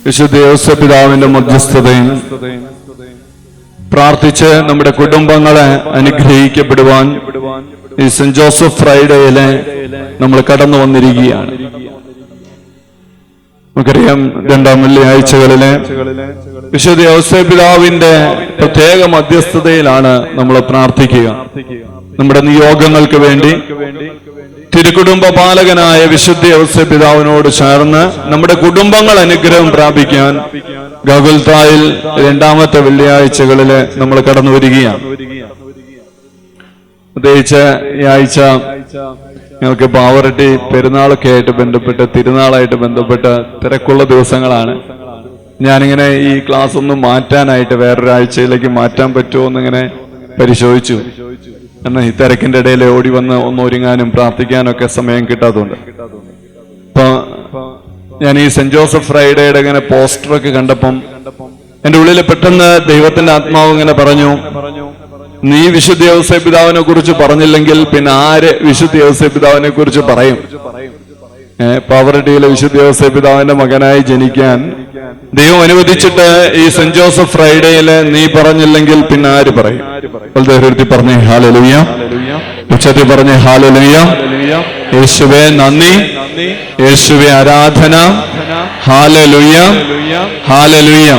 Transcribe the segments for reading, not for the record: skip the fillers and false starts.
വിശുദ്ധ യോസേപ്പ് പിതാവിന്റെ മധ്യസ്ഥതയിൽ പ്രാർത്ഥിച്ച് നമ്മുടെ കുടുംബങ്ങളെ അനുഗ്രഹിക്കപ്പെടുവാൻ ഈ സെന്റ് ജോസഫ് ഫ്രൈഡേയിലെ നമ്മൾ കടന്നു വന്നിരിക്കുകയാണ്. നമുക്കറിയാം, രണ്ടാം വെള്ളിയാഴ്ചകളിലെ വിശുദ്ധ യോസേപ്പ് പിതാവിന്റെ പ്രത്യേക മധ്യസ്ഥതയിലാണ് നമ്മൾ പ്രാർത്ഥിക്കുക. നമ്മുടെ നിയോഗങ്ങൾക്ക് വേണ്ടി തിരുക്കുടുംബ പാലകനായ വിശുദ്ധ യോസേപ്പ് പിതാവിനോട് ചേർന്ന് നമ്മുടെ കുടുംബങ്ങൾ അനുഗ്രഹം പ്രാപിക്കാൻ ഗോകുൽത്തായിൽ രണ്ടാമത്തെ വെള്ളിയാഴ്ചകളില് നമ്മൾ കടന്നു വരികയാണ്. പ്രത്യേകിച്ച് ഈ ആഴ്ച ഞങ്ങൾക്ക് പാവറട്ടി പെരുന്നാളൊക്കെ ആയിട്ട് ബന്ധപ്പെട്ട് തിരുനാളായിട്ട് ബന്ധപ്പെട്ട് തിരക്കുള്ള ദിവസങ്ങളാണ്. ഞാനിങ്ങനെ ഈ ക്ലാസ് ഒന്ന് മാറ്റാനായിട്ട് വേറൊരാഴ്ചയിലേക്ക് മാറ്റാൻ പറ്റുമോ എന്നിങ്ങനെ പരിശോധിച്ചു. എന്നാൽ ഈ തിരക്കിന്റെ ഇടയിൽ ഓടി വന്ന് ഒന്ന് ഒരുങ്ങാനും പ്രാർത്ഥിക്കാനും ഒക്കെ സമയം കിട്ടാത്തതുകൊണ്ട് ഇപ്പൊ ഞാൻ ഈ സെന്റ് ജോസഫ് ഫ്രൈഡേയുടെ ഇങ്ങനെ പോസ്റ്ററൊക്കെ കണ്ടപ്പം എന്റെ ഉള്ളിൽ പെട്ടെന്ന് ദൈവത്തിന്റെ ആത്മാവ് ഇങ്ങനെ പറഞ്ഞു, നീ വിശുദ്ധ യോസേപ്പ് പിതാവിനെ കുറിച്ച് പറഞ്ഞില്ലെങ്കിൽ പിന്നെ ആര് വിശുദ്ധ യോസേപ്പ് പിതാവിനെ കുറിച്ച് പറയും? പാവറട്ടിയിലെ വിശുദ്ധ യോസേപ്പ് പിതാവിന്റെ മകനായി ജനിക്കാൻ ദൈവം അനുവദിച്ചിട്ട് ഈ സെന്റ് ജോസഫ് ഫ്രൈഡേയില് നീ പറഞ്ഞില്ലെങ്കിൽ പിന്നെ ആര് പറയും? പറഞ്ഞേ ഹല്ലേലൂയ, ഉച്ചത്തിൽ പറഞ്ഞേ ഹല്ലേലൂയ. യേശുവേ നന്ദി, യേശുവേ ആരാധന, ഹല്ലേലൂയ ഹല്ലേലൂയ.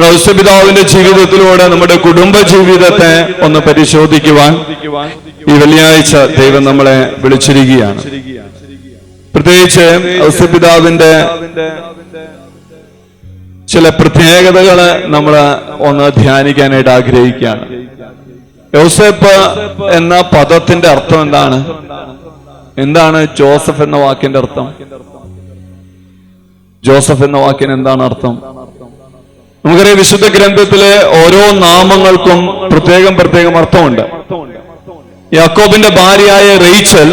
യോസേപ്പ് പിതാവിന്റെ ജീവിതത്തിലൂടെ നമ്മുടെ കുടുംബ ജീവിതത്തെ ഒന്ന് പരിശോധിക്കുവാൻ ഈ വെള്ളിയാഴ്ച ദൈവം നമ്മളെ വിളിച്ചിരിക്കുകയാണ്. പ്രത്യേകിച്ച് യോസേപ്പ് പിതാവിന്റെ ചില പ്രത്യേകതകള് നമ്മൾ ഒന്ന് ധ്യാനിക്കാനായിട്ട് ആഗ്രഹിക്കുകയാണ്. യോസേപ്പ് എന്ന പദത്തിന്റെ അർത്ഥം എന്താണ്? എന്താണ് ജോസഫ് എന്ന വാക്കിന്റെ അർത്ഥം? ജോസഫ് എന്ന വാക്കിന് എന്താണ് അർത്ഥം? നമുക്കറിയാം, വിശുദ്ധ ഗ്രന്ഥത്തിലെ ഓരോ നാമങ്ങൾക്കും പ്രത്യേകം പ്രത്യേകം അർത്ഥമുണ്ട്. യാക്കോബിന്റെ ഭാര്യയായ റേച്ചൽ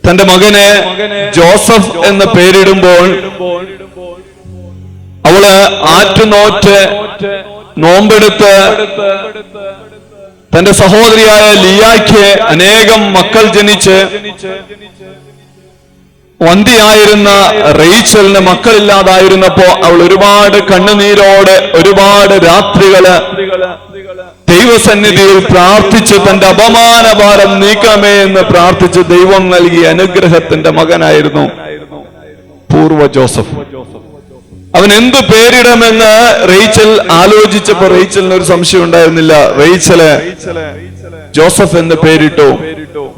തന്റെ മകനെ ജോസഫ് എന്ന് പേരിടുമ്പോൾ അവള് ആറ്റുനോറ്റ് നോമ്പെടുത്ത് തന്റെ സഹോദരിയായ ലിയായ്ക്ക് അനേകം മക്കൾ ജനിച്ച് വന്ധ്യയായിരുന്ന റേച്ചലിന് മക്കളില്ലാതായിരുന്നപ്പോ അവൾ ഒരുപാട് കണ്ണുനീരോടെ ഒരുപാട് രാത്രികള് ദൈവസന്നിധിയിൽ പ്രാർത്ഥിച്ച് തന്റെ അപമാനഭാരം നീക്കമേ എന്ന് പ്രാർത്ഥിച്ച് ദൈവം നൽകിയ അനുഗ്രഹത്തിന്റെ മകനായിരുന്നു പൂർവ്വ ജോസഫ്. അവൻ എന്ത് പേരിടമെന്ന് റേച്ചൽ ആലോചിച്ചപ്പോ റേച്ചലിന് ഒരു സംശയം ഉണ്ടായിരുന്നില്ല. റേച്ചല് ജോസഫ് എന്ന് പേരിട്ടു.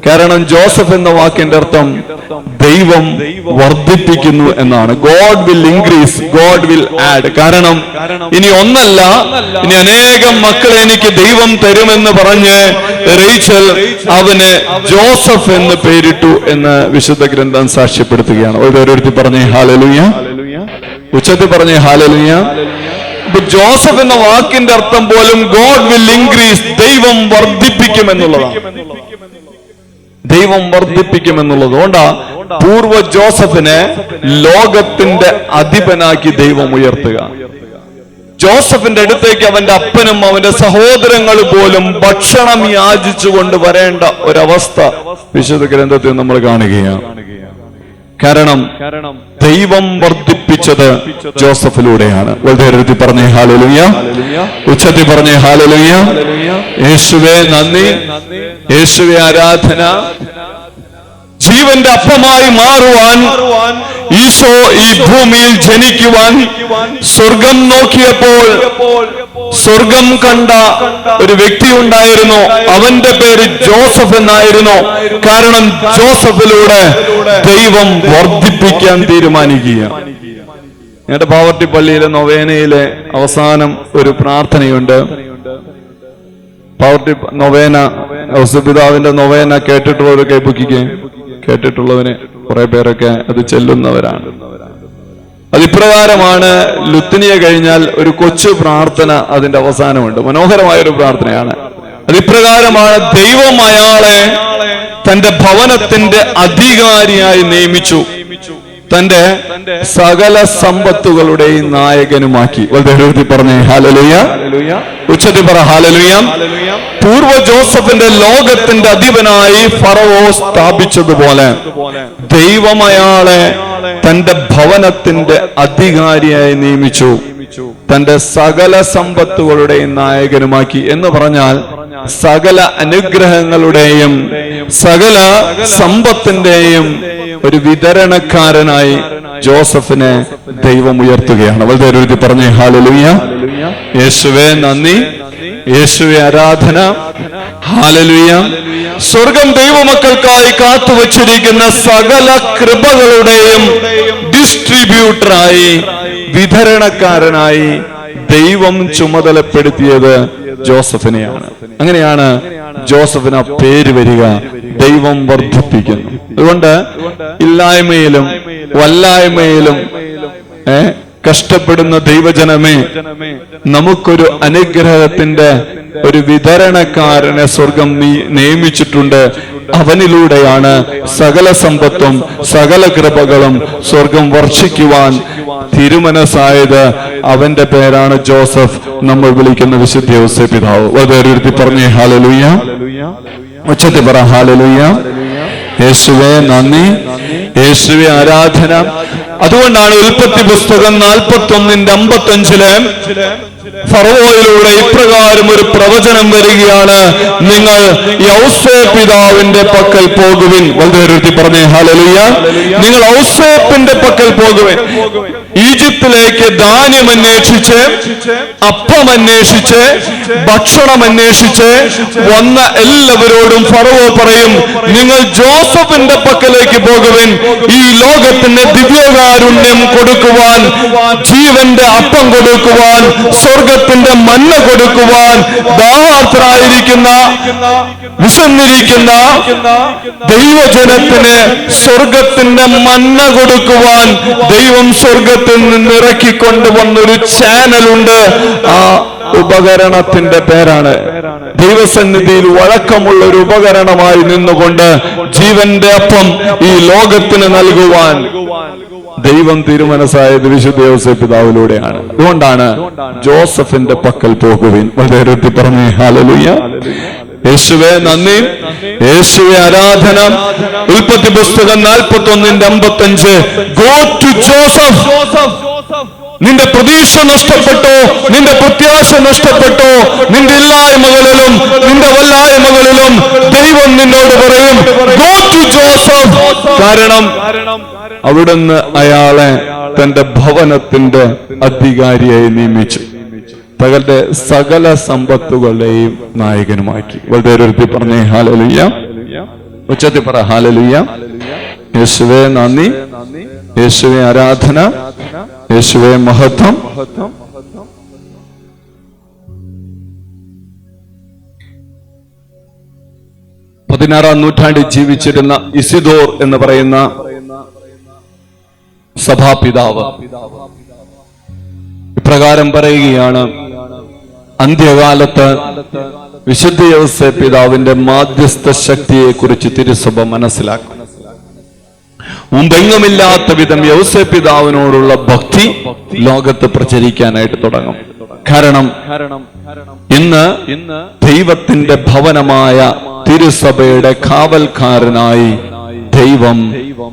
കാരണം ജോസഫ് എന്ന വാക്കിന്റെ അർത്ഥം ദൈവം വർദ്ധിപ്പിക്കുന്നു എന്നാണ്. God will increase, God will add. കാരണം ഇനി ഒന്നല്ല, ഇനി അനേകം മക്കളെ എനിക്ക് ദൈവം തരുമെന്ന് പറഞ്ഞ് റേച്ചൽ അവന് ജോസഫ് എന്ന് പേരിട്ടു എന്ന് വിശുദ്ധ ഗ്രന്ഥം സാക്ഷ്യപ്പെടുത്തുകയാണ്. ഓരോരുത്തർ പറഞ്ഞേ ഹല്ലേലൂയ, ഉച്ചത്തിൽ പറഞ്ഞേ ഹല്ലേലൂയ. ഇപ്പൊ ജോസഫ് എന്ന വാക്കിന്റെ അർത്ഥം പോലും ഗോഡ് വിൽ ഇൻക്രീസ്, ദൈവം വർദ്ധിപ്പിക്കുമെന്നുള്ളതാണ്. ദൈവം വർദ്ധിപ്പിക്കുമെന്നുള്ളത് കൊണ്ടാ പൂർവ്വ ജോസഫിനെ ലോകത്തിന്റെ അധിപനാക്കി ദൈവം ഉയർത്തുക. ജോസഫിന്റെ അടുത്തേക്ക് അവന്റെ അപ്പനും അവന്റെ സഹോദരങ്ങൾ പോലും ഭക്ഷണം യാചിച്ചുകൊണ്ട് വരേണ്ട ഒരവസ്ഥ വിശുദ്ധ ഗ്രന്ഥത്തിൽ നമ്മൾ കാണുകയാണ്. കാരണം ദൈവം വർദ്ധിപ്പിച്ചത് ജോസഫിലൂടെയാണ്. വളരെ പറഞ്ഞേ ഹല്ലേലൂയ, ഉച്ചത്തിൽ പറഞ്ഞേ ഹല്ലേലൂയ. യേശുവേ നന്ദി, യേശുവേ ആരാധന. ജീവന്റെ അപ്പമായി മാറുവാൻ ഈശോ ഈ ഭൂമിയിൽ ജനിക്കുവാൻ സ്വർഗം നോക്കിയപ്പോൾ സ്വർഗം കണ്ട ഒരു വ്യക്തി ഉണ്ടായിരുന്നു. അവന്റെ പേര് ജോസഫ് എന്നായിരുന്നു. കാരണം ജോസഫിലൂടെ ദൈവം വർദ്ധിപ്പിക്കാൻ തീരുമാനിക്കുക. ഞങ്ങളുടെ പാവർട്ടി പള്ളിയിലെ നൊവേനയിലെ അവസാനം ഒരു പ്രാർത്ഥനയുണ്ട്. പാവർട്ടി നൊവേന, യോസേപ്പ് പിതാവിന്റെ നൊവേന കേട്ടിട്ടുള്ളവർ കൈപൊക്കിക്കുകയും കേട്ടിട്ടുള്ളവന് കുറെ പേരൊക്കെ അത് ചെല്ലുന്നവരാണ്. അതിപ്രകാരമാണ് ലുത്തിനിയ കഴിഞ്ഞാൽ ഒരു കൊച്ചു പ്രാർത്ഥന അതിന്റെ അവസാനമുണ്ട്. മനോഹരമായ ഒരു പ്രാർത്ഥനയാണ്. അതിപ്രകാരമാണ്, ദൈവം അയാളെ തന്റെ ഭവനത്തിന്റെ അധികാരിയായി നിയമിച്ചു, തന്റെ സകല സമ്പത്തുകളുടെയും നായകനുമാക്കി. വളരെ പറഞ്ഞേ ഹല്ലേലൂയ, ഉച്ചത്തിൽ പറ ഹല്ലേലൂയ. പൂർവ്വ ജോസഫിന്റെ ലോകത്തിന്റെ അധിപനായി ഫറവോ സ്ഥാപിച്ചതുപോലെ ദൈവം അയാളെ തന്റെ ഭവനത്തിന്റെ അധികാരിയായി നിയമിച്ചു, തന്റെ സകല സമ്പത്തുകളുടെയും നായകനുമാക്കി. എന്ന് പറഞ്ഞാൽ സകല അനുഗ്രഹങ്ങളുടെയും സകല സമ്പത്തിന്റെയും ഒരു വിതരണക്കാരനായി ജോസഫിനെ ദൈവം ഉയർത്തുകയാണ്. വളരെ പറഞ്ഞേ ഹല്ലേലൂയ. യേശുവേ നന്ദി, യേശുവേ ആരാധന. ഹല്ലേലൂയ. സ്വർഗം ദൈവമക്കൾക്കായി കാത്തുവച്ചിരിക്കുന്ന സകല കൃപകളുടെയും ഡിസ്ട്രിബ്യൂട്ടറായി, വിതരണക്കാരനായി ദൈവം ചുമതലപ്പെടുത്തിയത് ജോസഫിനെയാണ്. അങ്ങനെയാണ് ജോസഫിന് ആ പേര് വരിക. ദൈവം വർദ്ധിപ്പിക്കുന്നു. അതുകൊണ്ട് ഇല്ലായ്മയിലും വല്ലായ്മയിലും കഷ്ടപ്പെടുന്ന ദൈവജനമേ, നമുക്കൊരു അനുഗ്രഹത്തിന്റെ ഒരു വിതരണക്കാരനെ സ്വർഗം നിയമിച്ചിട്ടുണ്ട്. അവനിലൂടെയാണ് സകല സമ്പത്തും സകല കൃപകളും സ്വർഗം വർഷിക്കുവാൻ തിരുമനസായത്. അവന്റെ പേരാണ് ജോസഫ്, നമ്മൾ വിളിക്കുന്ന വിശുദ്ധ ഔസേപ്പ് പിതാവ്. വളരെ പറഞ്ഞേ ഹല്ലേലൂയ. ഉച്ചത്തിൽ പറ ഹല്ലേലൂയ. യേശുവേ നന്ദി, യേശുവേ ആരാധന. അതുകൊണ്ടാണ് ഉൽപ്പത്തി പുസ്തകം 41:55 ഫറവോയിലൂടെ ഇപ്രകാരം ഒരു പ്രവചനം വരികയാണ്: നിങ്ങൾ യൗസേപ്പ് പിതാവിന്റെ പക്കൽ പോകുവിൻ. വളരെ പറഞ്ഞേ ഹല്ലേലൂയ. നിങ്ങൾ ഔസേപ്പിന്റെ പക്കൽ പോകുവിൻ. ഈജിപ്തിലേക്ക് ധാന്യം അന്വേഷിച്ച്, അപ്പം അന്വേഷിച്ച്, ഭക്ഷണം അന്വേഷിച്ച് വന്ന എല്ലാവരോടും ഫറവോ പറയും, നിങ്ങൾ ജോസഫിന്റെ പക്കലേക്ക് പോകുവിൻ. ഈ ലോകത്തിന് ദിവ്യകാരുണ്യം കൊടുക്കുവാൻ, ജീവന്റെ അപ്പം കൊടുക്കുവാൻ, സ്വർഗത്തിന്റെ മന്ന കൊടുക്കുവാൻ, ദാഹാർത്തരായിരിക്കുന്ന വിശന്നിരിക്കുന്ന ദൈവജനത്തിന് സ്വർഗത്തിന്റെ മന്ന കൊടുക്കുവാൻ ദൈവം സ്വർഗത്തിൽ നിന്ന് ഇറക്കിക്കൊണ്ടുവന്നൊരു ചാനലുണ്ട്. ആ ഉപകരണത്തിന്റെ പേരാണ്, ദൈവസന്നിധിയിൽ വഴക്കമുള്ള ഒരു ഉപകരണമായി നിന്നുകൊണ്ട് ജീവന്റെ അപ്പം ഈ ലോകത്തിന് നൽകുവാൻ ദൈവം തിരുമനസായത് വിശുദ്ധ ഔസേപ്പ് പിതാവിലൂടെയാണ്. അതുകൊണ്ടാണ് ജോസഫിന്റെ പക്കൽ പോകുവിൻ. വളരെ പറഞ്ഞേ ഹല്ലേലൂയ. യേശുവേ നന്ദി, യേശുവേ ആരാധന. ഉൽപ്പത്തി പുസ്തകം 41:55 ഗോ ടു ജോസഫ്. നിന്റെ പ്രതീക്ഷ നഷ്ടപ്പെട്ടോ, നിന്റെ പ്രത്യാശ നഷ്ടപ്പെട്ടോ, നിന്റെ ഇല്ലായ്മകളിലും നിന്റെ വല്ലായ്മകളിലും ദൈവം നിന്നോട് പറയും ഗോ ടു ജോസഫ്. കാരണം അവിടുന്ന് അയാളെ തന്റെ ഭവനത്തിന്റെ അധികാരിയായി നിയമിച്ചു, തങ്ങളുടെ സകല സമ്പത്തുകളുടെയും നായകനുമാക്കി. വളരെ പറഞ്ഞേ ഹല്ലേലൂയ. ഉച്ചത്തിൽ പറ ഹല്ലേലൂയ. യേശുവേ നന്ദി, യേശുവേ ആരാധന, യേശുവേ മഹത്വം. 16-ാം നൂറ്റാണ്ടിൽ ജീവിച്ചിരുന്ന ഇസിദോർ എന്ന് പറയുന്ന സഭാപിതാവ് ഇപ്രകാരം പറയുകയാണ്: അന്ത്യകാലത്ത് വിശുദ്ധ ഔസേപ്പ് പിതാവിന്റെ മാധ്യസ്ഥ ശക്തിയെ കുറിച്ച് തിരുസഭ മനസ്സിലാക്കും. മുമ്പെങ്ങുമില്ലാത്ത വിധം ഔസേപ്പ് പിതാവിനോടുള്ള ഭക്തി ലോകത്ത് പ്രചരിക്കാനായിട്ട് തുടങ്ങും. കാരണം ഇന്ന് ദൈവത്തിന്റെ ഭവനമായ തിരുസഭയുടെ കാവൽക്കാരനായി ദൈവം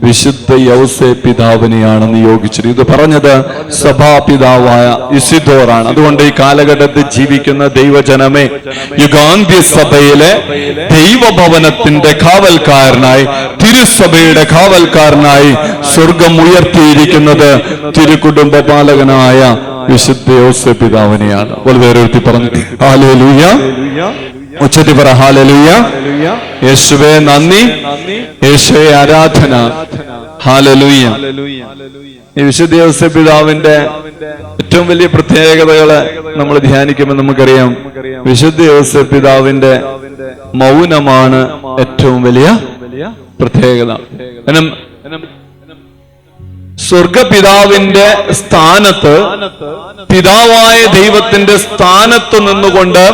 വിശുദ്ധ ഔസേപ്പ് പിതാവിനെയാണ് നിയോഗിച്ചത്. ഇത് പറഞ്ഞത് സഭാപിതാവായ ഇസിദോറാണ്. അതുകൊണ്ട് ഈ കാലഘട്ടത്തിൽ ജീവിക്കുന്ന ദൈവജനമേ, യുഗാന്ത്യ സഭയിലെ ദൈവഭവനത്തിന്റെ കാവൽക്കാരനായി, തിരുസഭയുടെ കാവൽക്കാരനായി സ്വർഗം ഉയർത്തിയിരിക്കുന്നത് തിരുകുടുംബ പാലകനായ വിശുദ്ധ ഔസേപ്പ് പിതാവിനെയാണ്. വളരെ പറഞ്ഞു ഹല്ലേലൂയ. ഉച്ചത്തിൽ പറ ഹല്ലേലൂയ. യേശുവേ നന്ദി, യേശുവേ ആരാധന. ഹല്ലേലൂയ. ഈ വിശുദ്ധ ഔസേപ്പ് പിതാവിന്റെ ഏറ്റവും വലിയ പ്രത്യേകതകള് നമ്മൾ ധ്യാനിക്കുമ്പോൾ നമുക്കറിയാം. വിശുദ്ധ ഔസേപ്പ് പിതാവിന്റെ മൗനമാണ് ഏറ്റവും വലിയ പ്രത്യേകത. സ്വർഗപിതാവിന്റെ സ്ഥാനത്ത്, പിതാവായ ദൈവത്തിന്റെ സ്ഥാനത്ത് നിന്നുകൊണ്ട്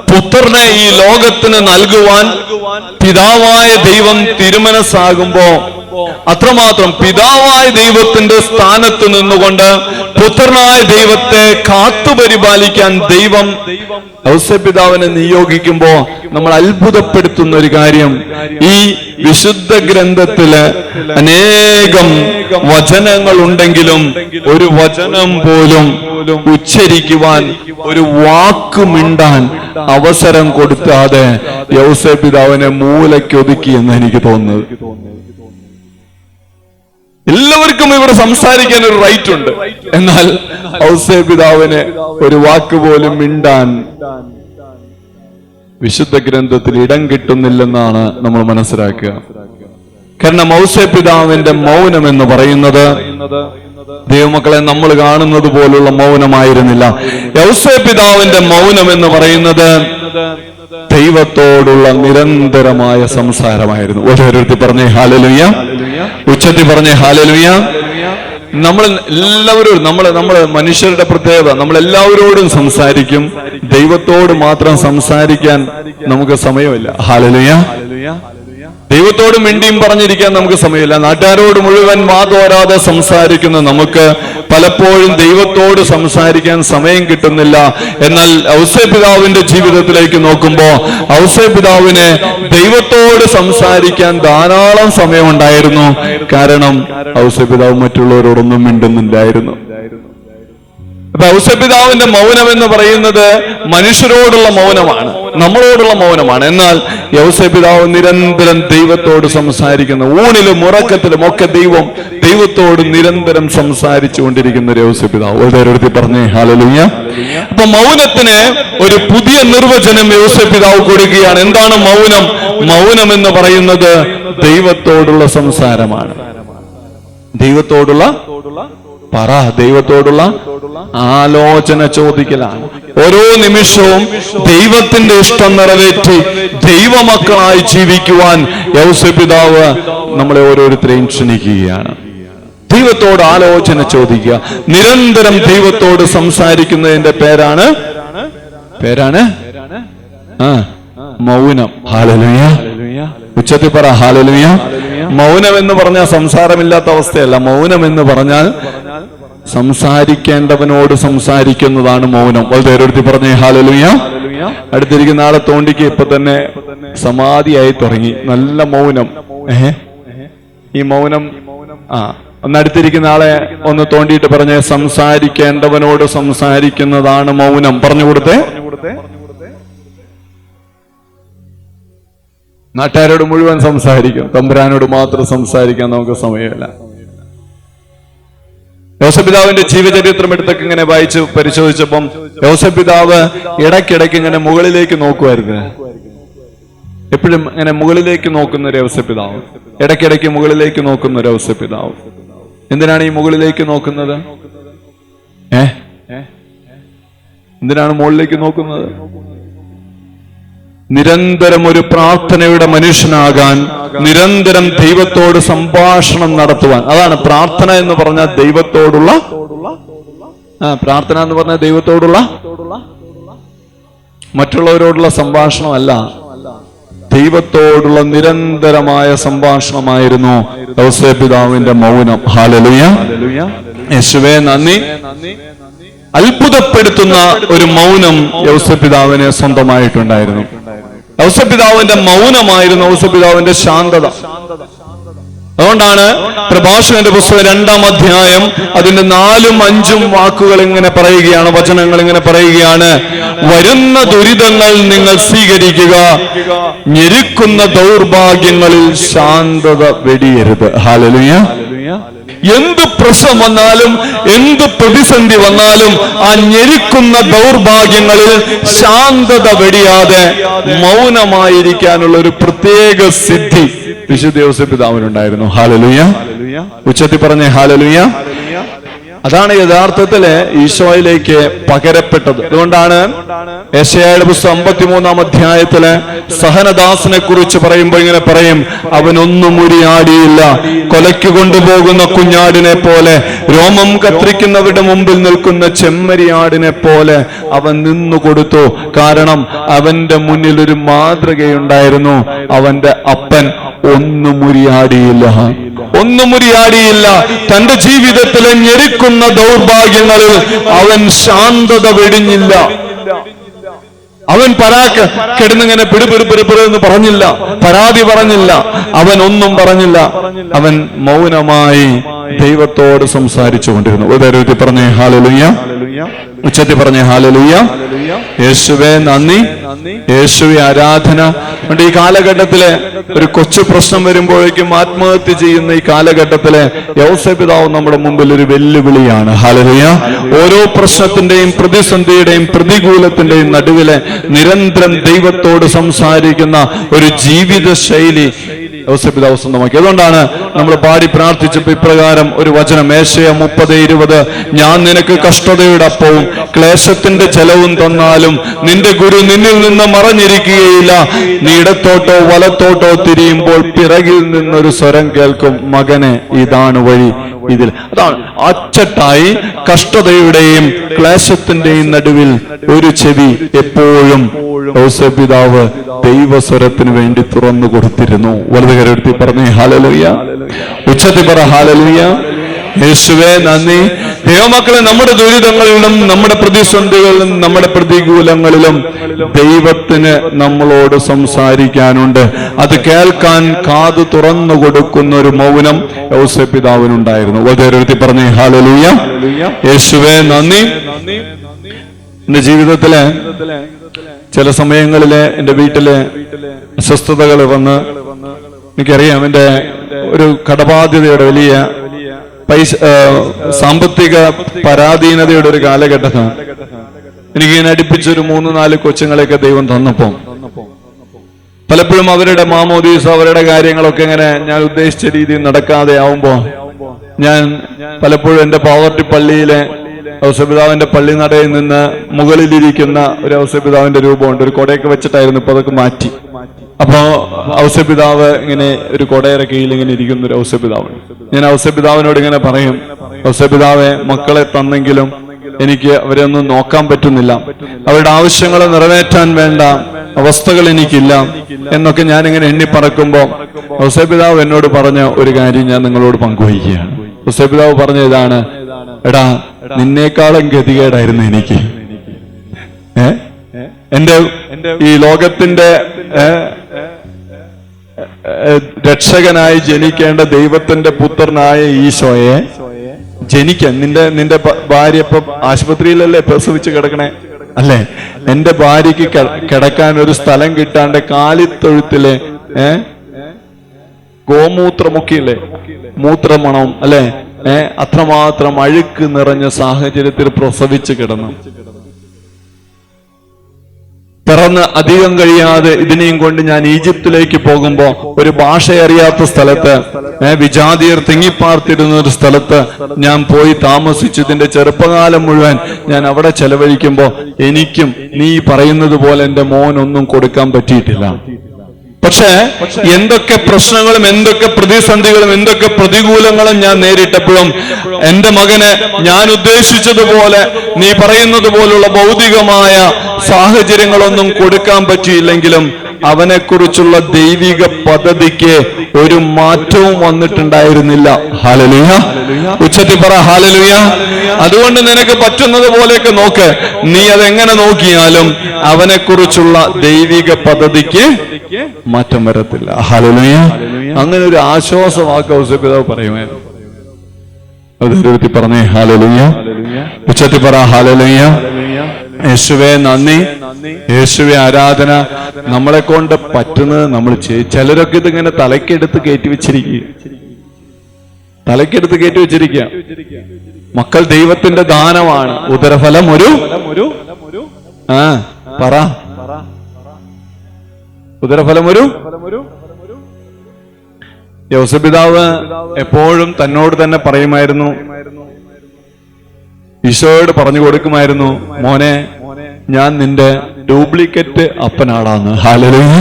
പുത്രനെ ഈ ലോകത്തിന് നൽകുവാൻ പിതാവായ ദൈവം തിരുമനസ്സാകുമ്പോ അത്രമാത്രം പിതാവായ ദൈവത്തിന്റെ സ്ഥാനത്ത് നിന്നുകൊണ്ട് പുത്രനായ ദൈവത്തെ കാത്തുപരിപാലിക്കാൻ ദൈവം ഔസേപ്പിതാവിനെ നിയോഗിക്കുമ്പോ നമ്മൾ അത്ഭുതപ്പെടുത്തുന്ന ഒരു കാര്യം, ഈ വിശുദ്ധ ഗ്രന്ഥത്തില് അനേകം വചനങ്ങൾ ഉണ്ടെങ്കിലും ഒരു വചനം പോലും ഉച്ചരിക്കുവാൻ, ഒരു വാക്ക് മിണ്ടാൻ അവസരം കൊടുക്കാതെ യൗസേപ്പിതാവിനെ മൂലയ്ക്കൊതുക്കി എന്ന് എനിക്ക് തോന്നുന്നത്. എല്ലാവർക്കും ഇവിടെ സംസാരിക്കാൻ ഒരു റൈറ്റ് ഉണ്ട്, എന്നാൽ ഔസേപ്പിതാവിന് ഒരു വാക്ക് പോലും മിണ്ടാൻ വിശുദ്ധ ഗ്രന്ഥത്തിൽ ഇടം കിട്ടുന്നില്ലെന്നാണ് നമ്മൾ മനസ്സിലാക്കുക. കാരണം ഔസേപ്പിതാവിന്റെ മൗനം എന്ന് പറയുന്നത് ദൈവമക്കളെ നമ്മൾ കാണുന്നത് പോലുള്ള മൗനമായിരുന്നില്ല. ഔസേപ്പിതാവിന്റെ മൗനം എന്ന് പറയുന്നത് ദൈവത്തോടുള്ള നിരന്തരമായ സംസാരമായിരുന്നു. ഓരോരുത്തർ പറഞ്ഞേ ഹല്ലേലൂയ, ഉച്ചത്തിൽ പറഞ്ഞേ ഹല്ലേലൂയ. നമ്മൾ എല്ലാവരോടും, നമ്മള് മനുഷ്യരുടെ പ്രത്യേകത, നമ്മൾ എല്ലാവരോടും സംസാരിക്കും, ദൈവത്തോട് മാത്രം സംസാരിക്കാൻ നമുക്ക് സമയമില്ല. ഹല്ലേലൂയ. ദൈവത്തോട് മിണ്ടിയും പറഞ്ഞിരിക്കാൻ നമുക്ക് സമയമില്ല. നാട്ടുകാരോട് മുഴുവൻ വാതോരാതെ സംസാരിക്കുന്ന നമുക്ക് പലപ്പോഴും ദൈവത്തോട് സംസാരിക്കാൻ സമയം കിട്ടുന്നില്ല. എന്നാൽ ഔസേപ്പിതാവിന്റെ ജീവിതത്തിലേക്ക് നോക്കുമ്പോ ഔസേപ്പിതാവിന് ദൈവത്തോട് സംസാരിക്കാൻ ധാരാളം സമയമുണ്ടായിരുന്നു. കാരണം ഔസേപ്പിതാവ് മറ്റുള്ളവരോടൊന്നും മിണ്ടുന്നില്ലായിരുന്നു. അപ്പൊ ഔസേപ്പിതാവിന്റെ മൗനം എന്ന് പറയുന്നത് മനുഷ്യരോടുള്ള മൗനമാണ്, നമ്മളോടുള്ള മൗനമാണ്. എന്നാൽ ഔസേപ്പിതാവ് നിരന്തരം ദൈവത്തോട് സംസാരിക്കുന്ന, ഊണിലും ഉറക്കത്തിലും ഒക്കെ ദൈവത്തോട് നിരന്തരം സംസാരിച്ചു കൊണ്ടിരിക്കുന്ന ഒരു ഔസേപ്പിതാവ്. ഓരോരുത്തർ പറഞ്ഞേ ഹല്ലേലൂയ. അപ്പൊ മൗനത്തിന് ഒരു പുതിയ നിർവചനം ഔസേപ്പിതാവ് കൊടുക്കുകയാണ്. എന്താണ് മൗനം? മൗനം എന്ന് പറയുന്നത് ദൈവത്തോടുള്ള സംസാരമാണ്. ദൈവത്തോടുള്ള ആലോചന ചോദിക്കലാണ്. ഓരോ നിമിഷവും ദൈവത്തിന്റെ ഇഷ്ടം നിറവേറ്റി ദൈവമക്കളായി ജീവിക്കുവാൻ ഔസേപ്പിതാവ് നമ്മളെ ഓരോരുത്തരെയും ക്ഷണിക്കുകയാണ്. ദൈവത്തോട് ആലോചന ചോദിക്കുക, നിരന്തരം ദൈവത്തോട് സംസാരിക്കുന്നതിന്റെ പേരാണ് മൗനം. ഹല്ലേലൂയ. ഉച്ചത്തിൽ പറ ഹല്ലേലൂയ. മൗനം എന്ന് പറഞ്ഞാൽ സംസാരമില്ലാത്ത അവസ്ഥയല്ല. മൗനം എന്ന് പറഞ്ഞാൽ സംസാരിക്കേണ്ടവനോട് സംസാരിക്കുന്നതാണ് മൗനം. ഓരോരുത്തർ പറഞ്ഞേ ഹല്ലേലൂയ. അടുത്തിരിക്കുന്ന ആളെ തോണ്ടിക്ക് ഇപ്പൊ തന്നെ സമാധിയായി തുടങ്ങി. നല്ല മൗനം. ഈ മൗനം ഒന്ന് അടുത്തിരിക്കുന്ന ആളെ ഒന്ന് തോണ്ടിയിട്ട് പറഞ്ഞേ, സംസാരിക്കേണ്ടവനോട് സംസാരിക്കുന്നതാണ് മൗനം. പറഞ്ഞു കൊടുത്തേ. നാട്ടുകാരോട് മുഴുവൻ സംസാരിക്കും, തമ്പുരാനോട് മാത്രം സംസാരിക്കാൻ നമുക്ക് സമയമില്ല. യോസേപ്പിതാവിന്റെ ജീവചരിത്രം എടുത്തൊക്കെ ഇങ്ങനെ വായിച്ച് പരിശോധിച്ചപ്പം യോസേപ്പിതാവ് ഇടയ്ക്കിടയ്ക്ക് ഇങ്ങനെ മുകളിലേക്ക് നോക്കുമായിരുന്നു. എപ്പോഴും ഇങ്ങനെ മുകളിലേക്ക് നോക്കുന്ന ഒരു യോസേപ്പിതാവ്, ഇടയ്ക്കിടയ്ക്ക് മുകളിലേക്ക് നോക്കുന്ന ഒരു യോസേപ്പിതാവ്. എന്തിനാണ് ഈ മുകളിലേക്ക് നോക്കുന്നത്? എന്തിനാണ് മുകളിലേക്ക് നോക്കുന്നത്? നിരന്തരം ഒരു പ്രാർത്ഥനയുടെ മനുഷ്യനാകാൻ, നിരന്തരം ദൈവത്തോട് സംഭാഷണം നടത്തുവാൻ. അതാണ് പ്രാർത്ഥന എന്ന് പറഞ്ഞാൽ ദൈവത്തോടുള്ള പ്രാർത്ഥന എന്ന് പറഞ്ഞാൽ ദൈവത്തോടുള്ള, മറ്റുള്ളവരോടുള്ള സംഭാഷണമല്ല, ദൈവത്തോടുള്ള നിരന്തരമായ സംഭാഷണമായിരുന്നു ഔസേപ്പിതാവിന്റെ മൗനം. ഹല്ലേലൂയ. യേശുവേ നന്ദി. അത്ഭുതപ്പെടുത്തുന്ന ഒരു മൗനം ഔസേപ്പിതാവിന് സ്വന്തമായിട്ടുണ്ടായിരുന്നു. ഔസേപ്പിതാവിന്റെ മൗനമായിരുന്നു ഔസേപ്പിതാവിന്റെ ശാന്തത. അതുകൊണ്ടാണ് പ്രഭാഷകന്റെ പുസ്തകം 2-ാം അധ്യായം അതിന്റെ 4ഉം 5ഉം വാക്കുകൾ ഇങ്ങനെ പറയുകയാണ്, വചനങ്ങൾ ഇങ്ങനെ പറയുകയാണ്. വരുന്ന ദുരിതങ്ങൾ നിങ്ങൾ സ്വീകരിക്കുക, ഞെരുക്കുന്ന ദൗർഭാഗ്യങ്ങളിൽ ശാന്തത വെടിയരുത്. ഹല്ലേലൂയ. എന്ത് പ്രശ്നം വന്നാലും, എന്ത് പ്രതിസന്ധി വന്നാലും, ആ ഞെരുക്കുന്ന ദൗർഭാഗ്യങ്ങളിൽ ശാന്തത വെടിയാതെ മൗനമായിരിക്കാനുള്ള ഒരു പ്രത്യേക സിദ്ധി വിശുദ്ധ യോസേപ്പിതാവിനുണ്ടായിരുന്നു. ഹല്ലേലൂയ. ഉച്ചത്തിൽ പറഞ്ഞേ ഹല്ലേലൂയ. അതാണ് യഥാർത്ഥത്തില് ഈശോയിലേക്ക് പകരപ്പെട്ടത്. അതുകൊണ്ടാണ് യെശയ്യായുടെ പുസ്തകം 53-ാം അധ്യായത്തില് സഹനദാസിനെ കുറിച്ച് പറയുമ്പോൾ ഇങ്ങനെ പറയും, അവനൊന്നും ഉരിയാടിയില്ല, കൊലയ്ക്ക് കൊണ്ടുപോകുന്ന കുഞ്ഞാടിനെ പോലെ, രോമം കത്രിക്കുന്നവരുടെ മുമ്പിൽ നിൽക്കുന്ന ചെമ്മരിയാടിനെ പോലെ അവൻ നിന്നുകൊടുത്തു. കാരണം അവന്റെ മുന്നിൽ ഒരു മാതൃകയുണ്ടായിരുന്നു. അവന്റെ അപ്പൻ ഒന്നും ഉരിയാടിയില്ല. ഒന്നും ഉരിയാടിയില്ല. തന്റെ ജീവിതത്തിലെ ഞെരുക്കുന്ന ദൗർഭാഗ്യങ്ങളിൽ അവൻ ശാന്തത വെടിഞ്ഞില്ല. അവൻ കിടന്നിങ്ങനെ പിടിപിടിപ്പിടിന്ന് പറഞ്ഞില്ല, പരാതി പറഞ്ഞില്ല, അവൻ ഒന്നും പറഞ്ഞില്ല. അവൻ മൗനമായി ദൈവത്തോട് സംസാരിച്ചു കൊണ്ടിരുന്നു. ഉദരത്തിൽ പറഞ്ഞേ ഹല്ലേലൂയ, ഉച്ചത്തിൽ പറഞ്ഞേ ഹല്ലേലൂയ. യേശുവേ നന്ദി, യേശുവേ ആരാധന. ഈ കാലഘട്ടത്തിലെ ഒരു കൊച്ചു പ്രശ്നം വരുമ്പോഴേക്കും ആത്മഹത്യ ചെയ്യുന്ന ഈ കാലഘട്ടത്തിലെ യൗസേപിതാവ് നമ്മുടെ മുമ്പിൽ ഒരു വെല്ലുവിളിയാണ്. ഹല്ലേലൂയ. ഓരോ പ്രശ്നത്തിന്റെയും പ്രതിസന്ധിയുടെയും പ്രതികൂലത്തിന്റെയും നടുവിലെ നിരന്തരം ദൈവത്തോട് സംസാരിക്കുന്ന ഒരു ജീവിത ശൈലി യൗസേപിതാവ് സ്വന്തമാക്കി. അതുകൊണ്ടാണ് നമ്മൾ പാടി പ്രാർത്ഥിച്ചപ്പോൾ ഇപ്രകാരം ഒരു വചനം, ഏശയ്യാ 30:20, ഞാൻ നിനക്ക് കഷ്ടതയുടെ അപ്പവും ക്ലേശത്തിന്റെ ജലവും തന്നാലും നിന്റെ ഗുരു നിന്നിൽ നിന്ന് മറഞ്ഞിരിക്കുകയില്ല. നീ ഇടത്തോട്ടോ വലത്തോട്ടോ തിരിയുമ്പോൾ പിറകിൽ നിന്നൊരു സ്വരം കേൾക്കും, മകനെ ഇതാണ് വഴി. ഇതിൽ അതാണ് അച്ചട്ടായി കഷ്ടതയുടെയും ക്ലേശത്തിന്റെയും നടുവിൽ ഒരു ചെവി എപ്പോഴും യൗസേപിതാവ് ദൈവസ്വരത്തിന് വേണ്ടി തുറന്നു കൊടുത്തിരുന്നു. വലതുകരടുത്തി പറഞ്ഞേ ഹല്ലേലൂയ, ഉച്ചത്തിൽ പറ ഹല്ലേലൂയ. യേശുവേ നന്ദി. ദൈവമക്കളെ, നമ്മുടെ ദുരിതങ്ങളിലും നമ്മുടെ പ്രതിസന്ധികളിലും നമ്മുടെ പ്രതികൂലങ്ങളിലും ദൈവത്തിന് നമ്മളോട് സംസാരിക്കാനുണ്ട്. അത് കേൾക്കാൻ കാത് തുറന്നു കൊടുക്കുന്ന ഒരു മൗനം യൗസേപിതാവിനുണ്ടായിരുന്നു. വലതുകരടുത്തി പറഞ്ഞേ ഹല്ലേലൂയ, യേശുവേ നന്ദി. എന്റെ ജീവിതത്തിലെ ചില സമയങ്ങളിലെ എൻ്റെ വീട്ടിലെ അസ്വസ്ഥതകൾ വന്ന്, എനിക്കറിയാം എൻ്റെ ഒരു കടബാധ്യതയുടെ വലിയ സാമ്പത്തിക പരാധീനതയുടെ ഒരു കാലഘട്ടമാണ്. എനിക്കിങ്ങനെ അടുപ്പിച്ചൊരു 3-4 കൊച്ചുങ്ങളെയൊക്കെ ദൈവം തന്നപ്പോ പലപ്പോഴും അവരുടെ മാമോദീസ, അവരുടെ കാര്യങ്ങളൊക്കെ ഇങ്ങനെ ഞാൻ ഉദ്ദേശിച്ച രീതിയിൽ നടക്കാതെ ആവുമ്പോ ഞാൻ പലപ്പോഴും എൻ്റെ പാവർട്ടി പള്ളിയിലെ ഔസേപിതാവിന്റെ പള്ളി നടയിൽ നിന്ന് മുകളിലിരിക്കുന്ന ഒരു ഔസേപിതാവിന്റെ രൂപമുണ്ട്. ഒരു കൊടയൊക്കെ വെച്ചിട്ടായിരുന്നു, ഇപ്പൊ അതൊക്കെ മാറ്റി. അപ്പോ ഔസേപിതാവ് ഇങ്ങനെ ഒരു കൊടയുടെ കീഴിൽ ഇങ്ങനെ ഇരിക്കുന്ന ഒരു ഔസേപിതാവ്. ഞാൻ ഔസേപിതാവിനോട് ഇങ്ങനെ പറയും, ഔസേപിതാവെ, മക്കളെ തന്നെങ്കിലും എനിക്ക് അവരെ ഒന്നും നോക്കാൻ പറ്റുന്നില്ല, അവരുടെ ആവശ്യങ്ങൾ നിറവേറ്റാൻ വേണ്ട അവസ്ഥകൾ എനിക്കില്ല എന്നൊക്കെ ഞാൻ ഇങ്ങനെ എണ്ണിപ്പറക്കുമ്പോ ഔസേപിതാവ് എന്നോട് പറഞ്ഞ ഒരു കാര്യം ഞാൻ നിങ്ങളോട് പങ്കുവയ്ക്കുകയാണ്. ഔസേപിതാവ് പറഞ്ഞ ഇതാണ്, എടാ, നിന്നേക്കാളും ഗതികേടായിരുന്നു എനിക്ക്. എന്റെ ഈ ലോകത്തിന്റെ രക്ഷകനായി ജനിക്കേണ്ട ദൈവത്തിന്റെ പുത്രനായ ഈശോയെ ജനിക്കാൻ, നിന്റെ ഭാര്യ ഇപ്പൊ ആശുപത്രിയിലല്ലേ പ്രസവിച്ച് കിടക്കണേ അല്ലേ? എന്റെ ഭാര്യക്ക് കിടക്കാൻ ഒരു സ്ഥലം കിട്ടാണ്ട് കാലിത്തൊഴുത്തിലെ ഗോമൂത്രമൊക്കെയില്ലേ, മൂത്രമണം അല്ലെ, അത്രമാത്രം അഴുക്ക് നിറഞ്ഞ സാഹചര്യത്തിൽ പ്രസവിച്ച് കിടന്നു. പിറന്ന് അധികം കഴിയാതെ ഇതിനെയും കൊണ്ട് ഞാൻ ഈജിപ്തിലേക്ക് പോകുമ്പോ ഒരു ഭാഷ അറിയാത്ത സ്ഥലത്ത്, വിജാതിയർ തിങ്ങിപ്പാർത്തിരുന്ന ഒരു സ്ഥലത്ത് ഞാൻ പോയി താമസിച്ചു. ഇതിന്റെ ചെറുപ്പകാലം മുഴുവൻ ഞാൻ അവിടെ ചെലവഴിക്കുമ്പോ എനിക്കും നീ പറയുന്നത് പോലെ എന്റെ മോനൊന്നും കൊടുക്കാൻ പറ്റിയിട്ടില്ല. പക്ഷേ എന്തൊക്കെ പ്രശ്നങ്ങളും എന്തൊക്കെ പ്രതിസന്ധികളും എന്തൊക്കെ പ്രതികൂലങ്ങളും ഞാൻ നേരിട്ടപ്പോഴും എന്റെ മകന് ഞാൻ ഉദ്ദേശിച്ചതുപോലെ നീ പറയുന്നത് പോലുള്ള ഭൗതികമായ സാഹചര്യങ്ങളൊന്നും കൊടുക്കാൻ പറ്റിയില്ലെങ്കിലും അവനെക്കുറിച്ചുള്ള ദൈവിക പദ്ധതിക്ക് ഒരു മാറ്റവും വന്നിട്ടുണ്ടായിരുന്നില്ല. ഹല്ലേലൂയ, ഉച്ചത്തിൽ പറ ഹല്ലേലൂയ. അതുകൊണ്ട് നിനക്ക് പറ്റുന്നത് പോലെയൊക്കെ നോക്ക്, നീ അതെങ്ങനെ നോക്കിയാലും അവനെക്കുറിച്ചുള്ള ദൈവിക പദ്ധതിക്ക് മാറ്റം വരത്തില്ല. ഹല്ലേലൂയ. അങ്ങനെ ഒരു ആശ്വാസവാക്ക് ഔസേപിതാവ് പറയുമായിരുന്നു. അതൊരുത്തി പറഞ്ഞേ ഹല്ലേലൂയ, ഉച്ചത്തിൽ പറ ഹല്ലേലൂയ. യേശുവേ നന്ദി, യേശുവേ ആരാധന. നമ്മളെ കൊണ്ട് പറ്റുന്നത് നമ്മൾ ചിലരൊക്കെ ഇതിങ്ങനെ തലക്കെടുത്ത് കയറ്റി വെച്ചിരിക്കുക. മക്കൾ ദൈവത്തിന്റെ ദാനമാണ്. ഉദരഫലം പറ, ഉദരഫലം യോസേപിതാവ് എപ്പോഴും തന്നോട് തന്നെ പറയുമായിരുന്നു, ഈശോയോട് പറഞ്ഞു കൊടുക്കുമായിരുന്നു, മോനെ, ഞാൻ നിന്റെ ഡ്യൂപ്ലിക്കേറ്റ് അപ്പനാടാന്ന്. ഹല്ലേലൂയ.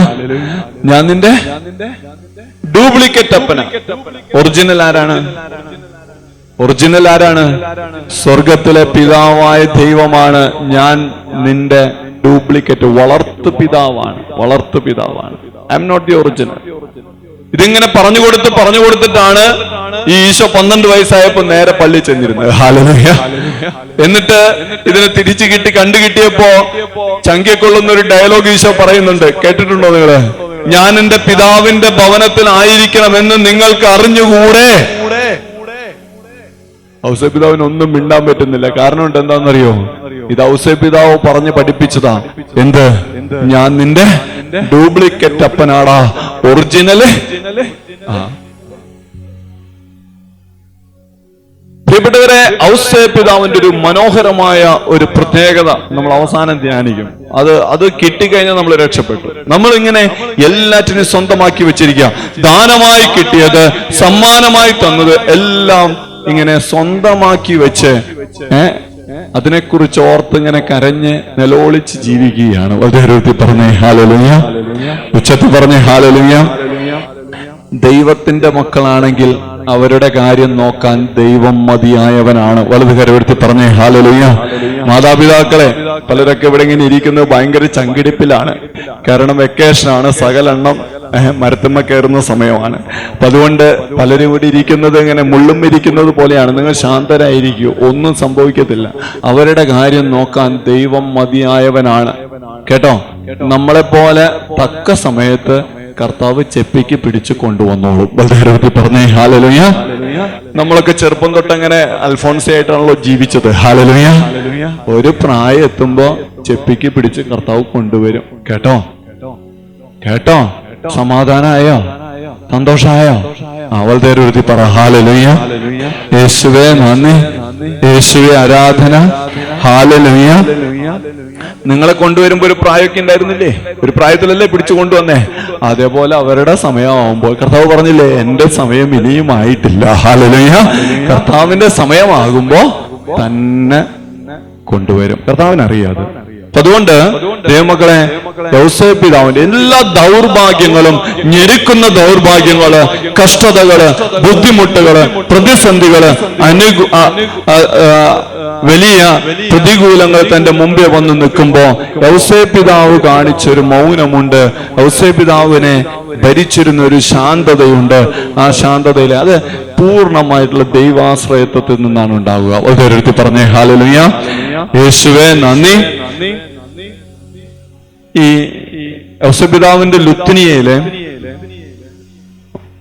ഞാൻ നിന്റെ ഡ്യൂപ്ലിക്കേറ്റ് അപ്പന. ഒറിജിനൽ ആരാണ്? ഒറിജിനൽ ആരാണ്? സ്വർഗത്തിലെ പിതാവായ ദൈവമാണ്. ഞാൻ നിന്റെ ഡ്യൂപ്ലിക്കേറ്റ്, വളർത്തു പിതാവാണ്. I am not the original. ഇതിങ്ങനെ പറഞ്ഞു കൊടുത്തിട്ടാണ് ഈ ഈശോ 12 വയസ്സായപ്പോ നേരെ പള്ളി ചെന്നിരുന്നത്. ഹല്ലേലൂയ. എന്നിട്ട് ഇതിനെ തിരിച്ചു കിട്ടി കണ്ടുകിട്ടിയപ്പോ ചങ്കിക്കൊള്ളുന്ന ഒരു ഡയലോഗ് ഈശോ പറയുന്നുണ്ട്. കേട്ടിട്ടുണ്ടോ നിങ്ങള്? ഞാൻ എന്റെ പിതാവിന്റെ ഭവനത്തിൽ ആയിരിക്കണമെന്ന് നിങ്ങൾക്ക് അറിഞ്ഞുകൂടെ? ഔസേപ്പിതാവിന് ഒന്നും മിണ്ടാൻ പറ്റുന്നില്ല. കാരണം എന്താണെന്നറിയോ? ഇത് ഔസേപ്പിതാവ് പറഞ്ഞ് പഠിപ്പിച്ചതാ. എന്ത്? ഞാൻ നിന്റെ ഡ്യൂപ്ലിക്കേറ്റ് അപ്പനാടാ, ഒറിജിനല്. പ്രിയപ്പെട്ടവരെ, ഔസേപ്പിതാവിന്റെ ഒരു മനോഹരമായ ഒരു പ്രത്യേകത നമ്മൾ അവസാനം ധ്യാനിക്കും. അത് കിട്ടിക്കഴിഞ്ഞാൽ നമ്മൾ രക്ഷപ്പെട്ടു. നമ്മൾ ഇങ്ങനെ എല്ലാറ്റിനും സ്വന്തമാക്കി വെച്ചിരിക്കുക. ദാനമായി കിട്ടിയത്, സമ്മാനമായി തന്നത് എല്ലാം ഇങ്ങനെ സ്വന്തമാക്കി വെച്ച് അതിനെക്കുറിച്ച് ഓർത്ത് ഇങ്ങനെ കരഞ്ഞ് നിലവിളിച്ച് ജീവിക്കുകയാണ്. വളരെ പറഞ്ഞേ ഹല്ലേലൂയ. ഉച്ചത്തിൽ പറഞ്ഞേ ഹല്ലേലൂയ. ദൈവത്തിന്റെ മക്കളാണെങ്കിൽ അവരുടെ കാര്യം നോക്കാൻ ദൈവം മതിയായവനാണ്. വലത് കരവെടുത്തി പറഞ്ഞേ ഹല്ലേലൂയ. മാതാപിതാക്കളെ, പലരൊക്കെ ഇവിടെ ഇങ്ങനെ ഇരിക്കുന്നത് ഭയങ്കര ചങ്കിടിപ്പിലാണ്. കാരണം വെക്കേഷനാണ്, സകലെണ്ണം മരത്തുമ്മ കയറുന്ന സമയമാണ്. അപ്പൊ അതുകൊണ്ട് പലരും ഇവിടെ ഇരിക്കുന്നത് ഇങ്ങനെ മുള്ളും ഇരിക്കുന്നത് പോലെയാണ്. നിങ്ങൾ ശാന്തരായിരിക്കൂ, ഒന്നും സംഭവിക്കത്തില്ല. അവരുടെ കാര്യം നോക്കാൻ ദൈവം മതിയായവനാണ്. കേട്ടോ? നമ്മളെപ്പോലെ തക്ക സമയത്ത് കർത്താവ് ചെപ്പിക്ക് പിടിച്ചു കൊണ്ടുവന്നോളും. വളരെ പറഞ്ഞേ ഹല്ലേലൂയ. നമ്മളൊക്കെ ചെറുപ്പം തൊട്ടങ്ങനെ അൽഫോൻസയായിട്ടാണല്ലോ ജീവിച്ചത്. ഹല്ലേലൂയ. ഒരു പ്രായം എത്തുമ്പോ ചെപ്പിക്ക് പിടിച്ച് കർത്താവ് കൊണ്ടുവരും. കേട്ടോ? കേട്ടോ? സമാധാനായോ? സന്തോഷായോ? അവളുടെ ഒരു പറ ഹല്ലേലൂയ. യേശുവേ നന്ദി, യേശുവേ ആരാധന. ഹല്ലേലൂയ. നിങ്ങളെ കൊണ്ടുവരുമ്പോ ഒരു പ്രായമൊക്കെ ഉണ്ടായിരുന്നില്ലേ? ഒരു പ്രായത്തിലല്ലേ പിടിച്ചു കൊണ്ടുവന്നേ? അതേപോലെ അവരുടെ സമയമാകുമ്പോൾ കർത്താവ് പറഞ്ഞില്ലേ, എന്റെ സമയം ഇനിയും ആയിട്ടില്ല. ഹല്ലേലൂയ. കർത്താവിന്റെ സമയമാകുമ്പോ തന്നെ കൊണ്ടുവരും. കർത്താവിനറിയാതെ. അതുകൊണ്ട് ദൈവമക്കളെ, ഔസേപ്പിതാവിന്റെ എല്ലാ ദൗർഭാഗ്യങ്ങളും, ഞെരുക്കുന്ന ദൗർഭാഗ്യങ്ങള്, കഷ്ടതകള്, ബുദ്ധിമുട്ടുകള്, പ്രതിസന്ധികള്, വലിയ പ്രതികൂലങ്ങൾ തന്റെ മുമ്പേ വന്ന് നിൽക്കുമ്പോ ഔസേപ്പിതാവ് കാണിച്ചൊരു മൗനമുണ്ട്. ഔസേപ്പിതാവിനെ ഭരിച്ചിരുന്ന ഒരു ശാന്തതയുണ്ട്. ആ ശാന്തതയിലെ അത് പൂർണ്ണമായിട്ടുള്ള ദൈവാശ്രയത്വത്തിൽ നിന്നാണ് ഉണ്ടാവുക. ഓരോരുത്തർ പറഞ്ഞേ ഹല്ലേലൂയ. യേശുവേ നന്ദി. ഈ ഔസേപ്പിതാവിന്റെ ലുത്തിനിയയിലെ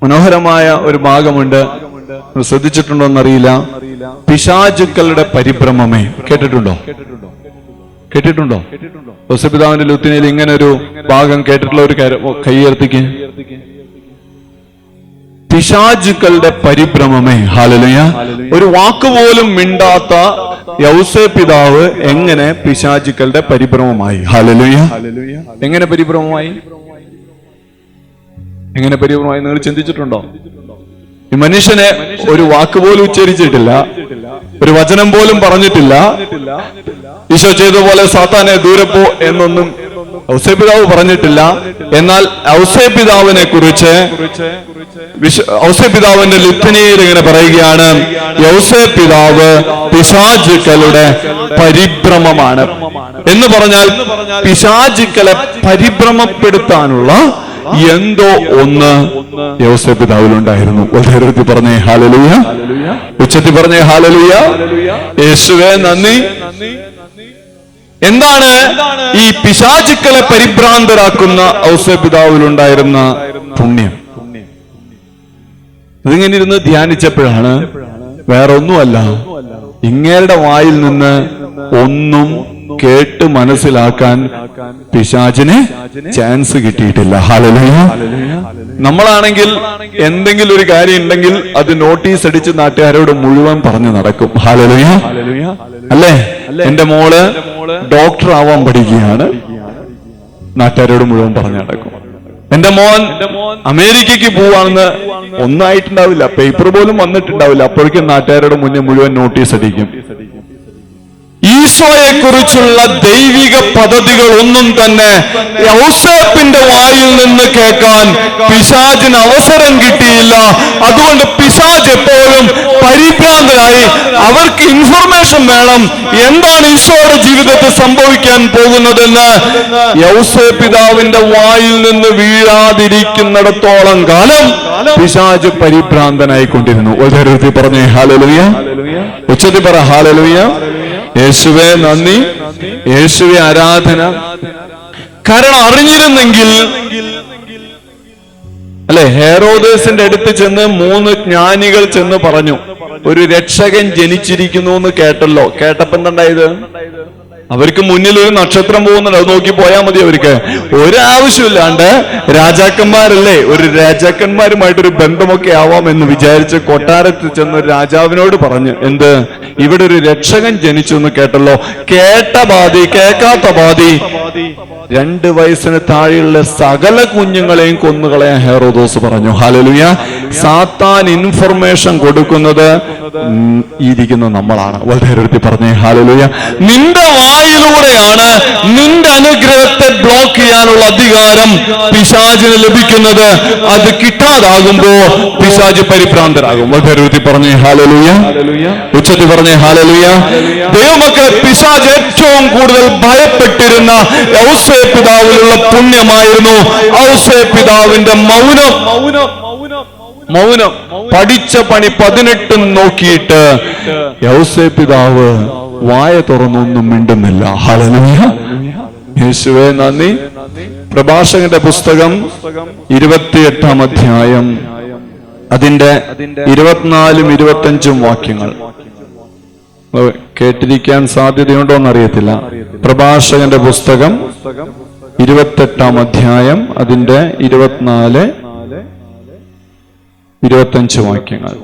മനോഹരമായ ഒരു ഭാഗമുണ്ട്. ശ്രദ്ധിച്ചിട്ടുണ്ടോ എന്നറിയില്ല. പിശാചുക്കളുടെ പരിഭ്രമമേ. കേട്ടിട്ടുണ്ടോ? കേട്ടിട്ടുണ്ടോ? ഔസേപ്പിതാവിന്റെ ലുത്തിനിയയിൽ ഇങ്ങനെ ഒരു ഭാഗം കേട്ടിട്ടുള്ള ഒരു കൈയുയർത്തിക്ക്. പിശാചുക്കളുടെ പരിഭ്രമമേ. ഹല്ലേലൂയ. ഒരു വാക്കുപോലും മിണ്ടാത്ത ഔസേപ്പിതാവ് എങ്ങനെ പിശാചുക്കളുടെ പരിഭ്രമമായി? ഹല്ലേലൂയ. എങ്ങനെ പരിഭ്രമമായി? എങ്ങനെ പരിഭ്രമമായി? നിങ്ങൾ ചിന്തിച്ചിട്ടുണ്ടോ? ഈ മനുഷ്യനെ ഒരു വാക്കുപോലും ഉച്ചരിച്ചിട്ടില്ല, ഒരു വചനം പോലും പറഞ്ഞിട്ടില്ല. ഈശോ ചെയ്തതുപോലെ സാത്താനെ ദൂരെ പോ എന്നൊന്നും ഔസേപ്പിതാവ് പറഞ്ഞിട്ടില്ല. എന്നാൽ ഔസേപ്പിതാവിനെ കുറിച്ച് ഔസേപ്പിതാവിന്റെ ലുത്തിനിയയിൽ ഇങ്ങനെ പറയുകയാണ്, ഔസേപ്പിതാവ് പിശാചുക്കളുടെ പരിഭ്രമമാണ്. എന്ന് പറഞ്ഞാൽ പിശാചുക്കളെ പരിഭ്രമപ്പെടുത്താനുള്ള എന്തോ ഒന്ന് ഔസേപ്പിതാവിലുണ്ടായിരുന്നു. വളരെ പറഞ്ഞേ ഹല്ലേലൂയ. ഉച്ചത്തിൽ പറഞ്ഞേ ഹല്ലേലൂയ. യേശുവേ നന്ദി. എന്താണ് ഈ പിശാചുക്കളെ പരിഭ്രാന്തരാക്കുന്ന ഔസേപ്പിതാവിലുണ്ടായിരുന്ന പുണ്യം? ഇതിങ്ങനെ ഇരുന്ന് ധ്യാനിച്ചപ്പോഴാണ്, വേറെ ഒന്നുമല്ല, ഇങ്ങേരുടെ വായിൽ നിന്ന് ഒന്നും കേട്ട് മനസ്സിലാക്കാൻ പിശാചിന് ചാൻസ് കിട്ടിയിട്ടില്ല. ഹല്ലേലൂയ. നമ്മളാണെങ്കിൽ എന്തെങ്കിലും ഒരു കാര്യം ഉണ്ടെങ്കിൽ അത് നോട്ടീസ് അടിച്ച് നാട്ടുകാരോട് മുഴുവൻ പറഞ്ഞു നടക്കും. ഹല്ലേലൂയ. അല്ലേ? എന്റെ മോള് ഡോക്ടർ ആവാൻ പഠിക്കുകയാണ്, നാട്ടുകാരോട് മുഴുവൻ പറഞ്ഞു നടക്കും. എന്റെ മോൻ അമേരിക്കക്ക് പോവാണെന്ന് ഒന്നായിട്ടുണ്ടാവില്ല, പേപ്പർ പോലും വന്നിട്ടുണ്ടാവില്ല, അപ്പോഴേക്കും നാട്ടുകാരുടെ മുന്നേ മുഴുവൻ നോട്ടീസ് അടിക്കും. ഈശോയെ കുറിച്ചുള്ള ദൈവിക പദ്ധതികൾ ഒന്നും തന്നെ യൗസേപ്പിന്റെ വായിൽ നിന്ന് കേൾക്കാൻ പിശാചിന് അവസരം കിട്ടിയില്ല. അതുകൊണ്ട് പിശാച് എപ്പോഴും പരിഭ്രാന്തരായി. അവർക്ക് ഇൻഫർമേഷൻ വേണം, എന്താണ് ഈശോയുടെ ജീവിതത്തിൽ സംഭവിക്കാൻ പോകുന്നതെന്ന്. യൗസേപ്പ് പിതാവിന്റെ വായിൽ നിന്ന് വീഴാതിരിക്കുന്നിടത്തോളം കാലം പിശാച് പരിഭ്രാന്തനായിക്കൊണ്ടിരുന്നു. ഉദരത്തിൽ പറഞ്ഞേ ഹല്ലേലൂയ, ഉച്ചത്തിൽ പറ ഹല്ലേലൂയ. യേശുവേ നന്ദി, യേശുവേ ആരാധന. കാരണം അറിഞ്ഞിരുന്നെങ്കിൽ അല്ലെ, ഹെരോദേസിന്റെ അടുത്ത് ചെന്ന് 3 ജ്ഞാനികൾ ചെന്ന് പറഞ്ഞു, ഒരു രക്ഷകൻ ജനിച്ചിരിക്കുന്നു എന്ന് കേട്ടല്ലോ. കേട്ടപ്പോ എന്തുണ്ടായത്? അവർക്ക് മുന്നിൽ ഒരു നക്ഷത്രം പോകുന്നുണ്ട്, അത് നോക്കി പോയാൽ മതി. അവർക്ക് ഒരാവശ്യമില്ലാണ്ട് രാജാക്കന്മാരല്ലേ, ഒരു രാജാക്കന്മാരുമായിട്ടൊരു ബന്ധമൊക്കെ ആവാമെന്ന് വിചാരിച്ച് കൊട്ടാരത്തിൽ ചെന്ന് രാജാവിനോട് പറഞ്ഞു, എന്ത്, ഇവിടെ ഒരു രക്ഷകൻ ജനിച്ചു എന്ന് കേട്ടല്ലോ. കേട്ട ബാധി കേൾക്കാത്ത ബാധി 2 വയസ്സിന് താഴെയുള്ള സകല കുഞ്ഞുങ്ങളെയും കൊന്നുകളയാൻ ഹെറോദോസ് പറഞ്ഞു. ഹല്ലേലൂയ. സാത്താൻ ഇൻഫർമേഷൻ കൊടുക്കുന്നത് ഇരിക്കുന്ന നമ്മളാണ്. വളരെ പറഞ്ഞേ ഹല്ലേലൂയ. നിന്റെ വായിലൂടെയാണ് നിന്റെ അനുഗ്രഹത്തെ ബ്ലോക്ക് ചെയ്യാനുള്ള അധികാരം പിശാചിന് ലഭിക്കുന്നത്. അത് കിട്ടാതാകുമ്പോ പിശാച് പരിഭ്രാന്തരാകും. വളരെ പറഞ്ഞേ ഹല്ലേലൂയ, ഉച്ചത്തിൽ പറഞ്ഞേ ഹല്ലേലൂയ. ദൈവമക്കളെ, പിശാച് ഏറ്റവും കൂടുതൽ ഭയപ്പെട്ടിരുന്ന യൗസേപ്പ് പിതാവിലുള്ള പുണ്യമായിരുന്നു യൗസേപ്പ് പിതാവിന്റെ മൗനം. പഠിച്ച പണി 18 നോക്കിയിട്ട് യൗസേപ്പ് പിതാവ് വായ തുറന്നൊന്നും മിണ്ടുന്നില്ല. ഹല്ലേലൂയ, യേശുവേ നന്ദി. പ്രഭാഷകന്റെ പുസ്തകം 28-ാം അധ്യായം അതിന്റെ 24-ഉം 25-ഉം വാക്യങ്ങൾ കേട്ടിരിക്കാൻ സാധ്യതയുണ്ടോ എന്നറിയത്തില്ല. പ്രഭാഷകന്റെ പുസ്തകം 28-ാം അധ്യായം അതിന്റെ 24, 25 വാക്യങ്ങൾ.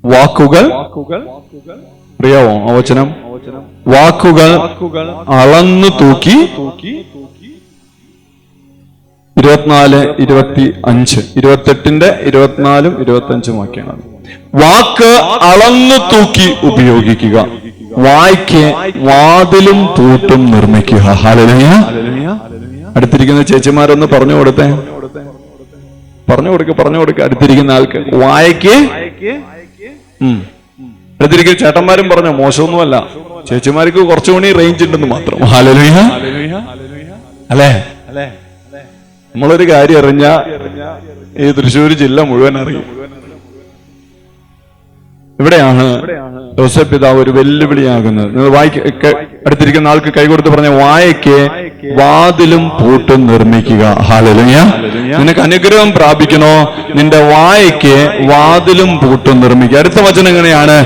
വാക്കുകൾ അറിയാവോ ആ വചനം? വാക്കുകൾ അളന്നു തൂക്കി 24, 25, 28-ന്റെ 24-ഉം 25-ഉം വാക്യങ്ങൾ. വാക്ക് അളന്നു തൂക്കി ഉപയോഗിക്കുക, വായ്ക്ക് വാതിലും പൂട്ടും നിർമ്മിക്കുക. ഹല്ലേലൂയ. അടുത്തിരിക്കുന്ന ചേച്ചിമാരൊന്ന് പറഞ്ഞു കൊടുത്തേ, പറഞ്ഞു കൊടുക്ക അടുത്തിരിക്കുന്ന ആൾക്ക്. വായ്ക്ക് അടുത്തിരിക്കുന്ന ചേട്ടന്മാരും പറഞ്ഞോ, മോശമൊന്നുമല്ല, ചേച്ചിമാർക്ക് കുറച്ചുകൂടി റേഞ്ച് ഉണ്ടെന്ന് മാത്രം. ഹല്ലേലൂയ അല്ലേ? നമ്മളൊരു കാര്യം അറിഞ്ഞ ഈ തൃശ്ശൂർ ജില്ല മുഴുവൻ അറിയും. ഇവിടെയാണ് യോസേപ്പ് പിതാവ് ഒരു വെല്ലുവിളിയാകുന്നത്. നിങ്ങൾ അടുത്തിരിക്കുന്ന ആൾക്ക് കൈകൊടുത്ത് പറഞ്ഞ, വായയ്ക്ക് വാതിലും പൂട്ടും നിർമ്മിക്കുക. ഹല്ലേലൂയ. നിനക്ക് അനുഗ്രഹം പ്രാപിക്കണോ, നിന്റെ വായയ്ക്ക് വാതിലും പൂട്ടും നിർമ്മിക്കുക. അടുത്ത വചനം എങ്ങനെയാണ്?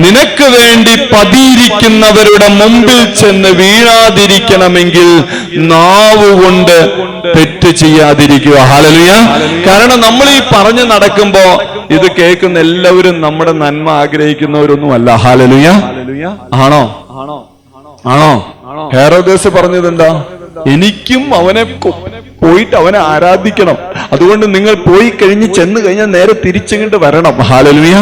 നിനക്ക് വേണ്ടി പതിയിരിക്കുന്നവരുടെ മുമ്പിൽ ചെന്ന് വീഴാതിരിക്കണമെങ്കിൽ നാവുകൊണ്ട് തെറ്റ് ചെയ്യാതിരിക്കുക. ഹല്ലേലൂയ. കാരണം നമ്മൾ ഈ പറഞ്ഞു നടക്കുമ്പോ ഇത് കേൾക്കുന്ന എല്ലാവരും നമ്മുടെ നന്മ ആഗ്രഹിക്കുന്നവരൊന്നുമല്ല. ഹല്ലേലൂയ. ആണോ? ഹെരോദേസ് പറഞ്ഞതെന്താ? എനിക്കും പോയിട്ട് അവനെ ആരാധിക്കണം, അതുകൊണ്ട് നിങ്ങൾ പോയി ചെന്ന് കഴിഞ്ഞാൽ നേരെ തിരിച്ചിങ്ങോട്ട് വരണം. ഹല്ലേലൂയ.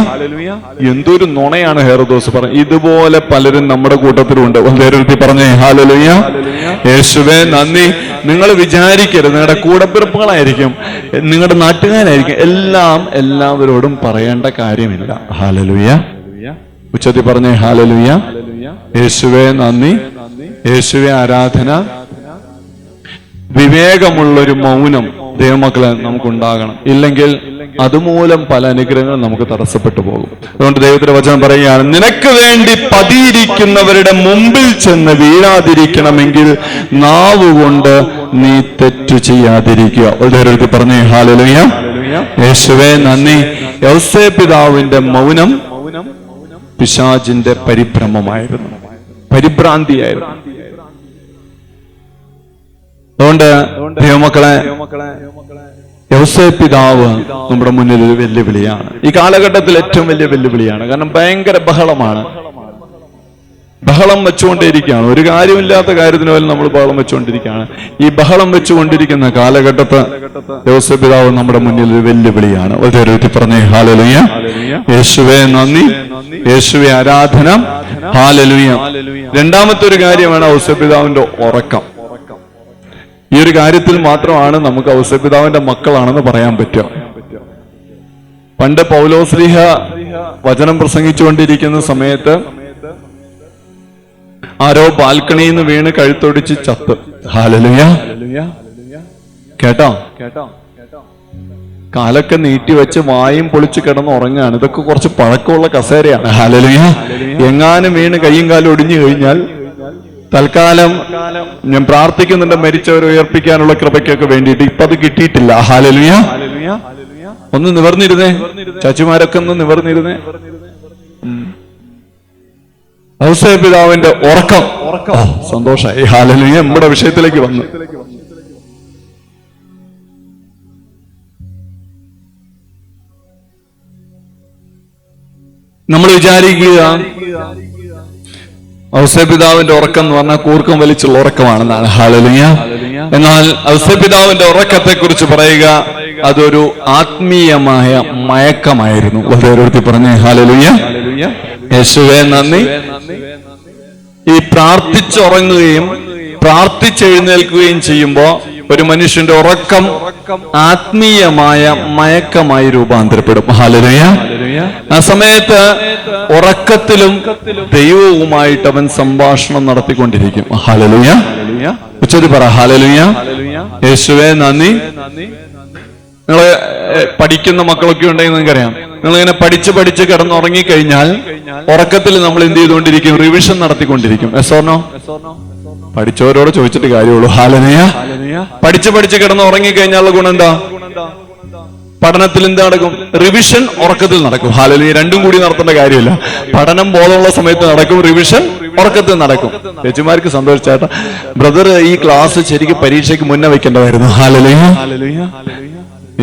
എന്തൊരു നുണയാണ് ഹെരോദോസ് പറഞ്ഞത്. ഇതുപോലെ പലരും നമ്മുടെ കൂട്ടത്തിലുണ്ട്. നേരത്തെ പറഞ്ഞേ ഹല്ലേലൂയ. യേശുവേ നന്ദി. നിങ്ങൾ വിചാരിക്കരുത് നിങ്ങളുടെ കൂടപ്പിറപ്പുകളായിരിക്കും, നിങ്ങളുടെ നാട്ടുകാരായിരിക്കും, എല്ലാവരോടും പറയേണ്ട കാര്യമില്ല. ഹല്ലേലൂയ. ഉച്ചത്തിൽ പറഞ്ഞേ ഹല്ലേലൂയ. യേശുവേ നന്ദി, യേശുവേ ആരാധന. വിവേകമുള്ളൊരു മൗനം ദൈവമക്കളെ നമുക്കുണ്ടാകണം, ഇല്ലെങ്കിൽ അതുമൂലം പല അനുഗ്രഹങ്ങളും നമുക്ക് തടസ്സപ്പെട്ടു പോകും. അതുകൊണ്ട് ദൈവത്തിന്റെ വചനം പറയുകയാണ്, നിനക്ക് വേണ്ടി പതിയിരിക്കുന്നവരുടെ മുമ്പിൽ ചെന്ന് വീഴാതിരിക്കണമെങ്കിൽ നാവുകൊണ്ട് നീ തെറ്റു ചെയ്യാതിരിക്കുക. ഉദരത്തിൽ പറഞ്ഞേ ഹല്ലേലൂയ. യേശുവേ നന്ദി. യോസേപ്പ് പിതാവിന്റെ മൗനം പിശാചിന്റെ പരിഭ്രമമായിരുന്നു, പരിഭ്രാന്തിയായിരുന്നു. അതുകൊണ്ട് ദൈവമക്കളെ, യോസേപ്പ് പിതാവ് നമ്മുടെ മുന്നിൽ ഒരു വെല്ലുവിളിയാണ്. ഈ കാലഘട്ടത്തിൽ ഏറ്റവും വലിയ വെല്ലുവിളിയാണ്. കാരണം ഭയങ്കര ബഹളമാണ്. ബഹളം വെച്ചുകൊണ്ടിരിക്കുകയാണ്. ഒരു കാര്യമില്ലാത്ത കാര്യത്തിന് പോലും നമ്മൾ ബഹളം വെച്ചുകൊണ്ടിരിക്കുകയാണ്. ഈ ബഹളം വെച്ചുകൊണ്ടിരിക്കുന്ന കാലഘട്ടത്ത് യോസേഫ് പിതാവ് നമ്മുടെ മുന്നിൽ ഒരു വെല്ലുവിളിയാണ്. ഒരു പറഞ്ഞേ ഹല്ലേലൂയ, യേശുവേ നന്ദി, യേശുവേ ആരാധന, ഹല്ലേലൂയ. രണ്ടാമത്തെ ഒരു കാര്യമാണ് യോസേഫ് പിതാവിന്റെ ഉറക്കം. ഈ ഒരു കാര്യത്തിൽ മാത്രമാണ് നമുക്ക് യോസേഫ് പിതാവിന്റെ മക്കളാണെന്ന് പറയാൻ പറ്റുക. പണ്ട് പൗലോസ്ലീഹ വചനം പ്രസംഗിച്ചുകൊണ്ടിരിക്കുന്ന സമയത്ത് ആരോ ബാൽക്കണിയിൽ നിന്ന് വീണ് കഴുത്തൊടിച്ച് ചത്ത്. ഹല്ലേലൂയ, കേട്ടോ? കാലൊക്കെ നീട്ടി വെച്ച് വായും പൊളിച്ച് കിടന്ന് ഉറങ്ങാണ്. ഇതൊക്കെ കുറച്ച് പഴക്കമുള്ള കസേരയാണ്. ഹല്ലേലൂയ. എങ്ങാനും വീണ് കയ്യും കാലും ഒടിഞ്ഞു കഴിഞ്ഞാൽ തൽക്കാലം ഞാൻ പ്രാർത്ഥിക്കുന്നുണ്ട് മരിച്ചവരെ ഉയർപ്പിക്കാനുള്ള കൃപയ്ക്കൊക്കെ വേണ്ടിയിട്ട്. ഇപ്പൊ അത് കിട്ടിയിട്ടില്ല. ഹല്ലേലൂയ. ഒന്ന് നിവർന്നിരുന്നേ, ചാച്ചിമാരൊക്കെ ഒന്ന് നിവർന്നിരുന്നേ. യോസേഫ് പിതാവിന്റെ ഉറക്കം. സന്തോഷമായി. ഹല്ലേലൂയ. നമ്മുടെ വിഷയത്തിലേക്ക് വന്നു. നമ്മൾ വിചാരിക്കുക യോസേഫ് പിതാവിന്റെ ഉറക്കം എന്ന് പറഞ്ഞാൽ കൂർക്കം വലിച്ചുള്ള ഉറക്കമാണെന്നാണ്. ഹല്ലേലൂയ. എന്നാൽ യോസേഫ് പിതാവിന്റെ ഉറക്കത്തെ കുറിച്ച് പറയുക, അതൊരു ആത്മീയമായ മയക്കമായിരുന്നു. ഓരോരുത്തർ പറഞ്ഞേ ഹല്ലേലൂയ, യേശുവേ നന്ദി. ഈ പ്രാർത്ഥിച്ചുറങ്ങുകയും പ്രാർത്ഥിച്ചെഴുന്നേൽക്കുകയും ചെയ്യുമ്പോ ഒരു മനുഷ്യന്റെ ഉറക്കം ആത്മീയമായ മയക്കമായി രൂപാന്തരപ്പെടും. ഹല്ലേലൂയ. ആ സമയത്ത് ഉറക്കത്തിലും ദൈവവുമായിട്ട് അവൻ സംഭാഷണം നടത്തിക്കൊണ്ടിരിക്കും. ഹല്ലേലൂയ. ഉച്ചത്തിൽ പറ ഹല്ലേലൂയ, യേശുവേ നന്ദി. നിങ്ങള് പഠിക്കുന്ന മക്കളൊക്കെ ഉണ്ടെങ്കിൽ നിങ്ങൾക്കറിയാം, നിങ്ങളിങ്ങനെ പഠിച്ച് കിടന്നുറങ്ങിക്കഴിഞ്ഞാൽ ഉറക്കത്തിൽ നമ്മൾ എന്ത് ചെയ്തുകൊണ്ടിരിക്കും? റിവിഷൻ നടത്തിക്കൊണ്ടിരിക്കും. എസോർണോ? പഠിച്ചവരോട് ചോദിച്ചിട്ട് കാര്യമുള്ളൂ. ഹല്ലേലൂയ. പഠിച്ച് കിടന്ന് ഉറങ്ങിക്കഴിഞ്ഞാലുള്ള ഗുണം എന്താ? പഠനത്തിൽ എന്ത് നടക്കും? റിവിഷൻ ഉറക്കത്തിൽ നടക്കും. ഹല്ലേലൂയ. രണ്ടും കൂടി നടത്തേണ്ട കാര്യമില്ല. പഠനം ബോധമുള്ള സമയത്ത് നടക്കും, റിവിഷൻ ഉറക്കത്തിൽ നടക്കും. ചേച്ചിമാർക്ക് സന്തോഷിച്ചേട്ടാ, ബ്രദർ ഈ ക്ലാസ് ശരിക്കും പരീക്ഷയ്ക്ക് മുന്നേ വെക്കേണ്ടതായിരുന്നു. ഹല്ലേലൂയ,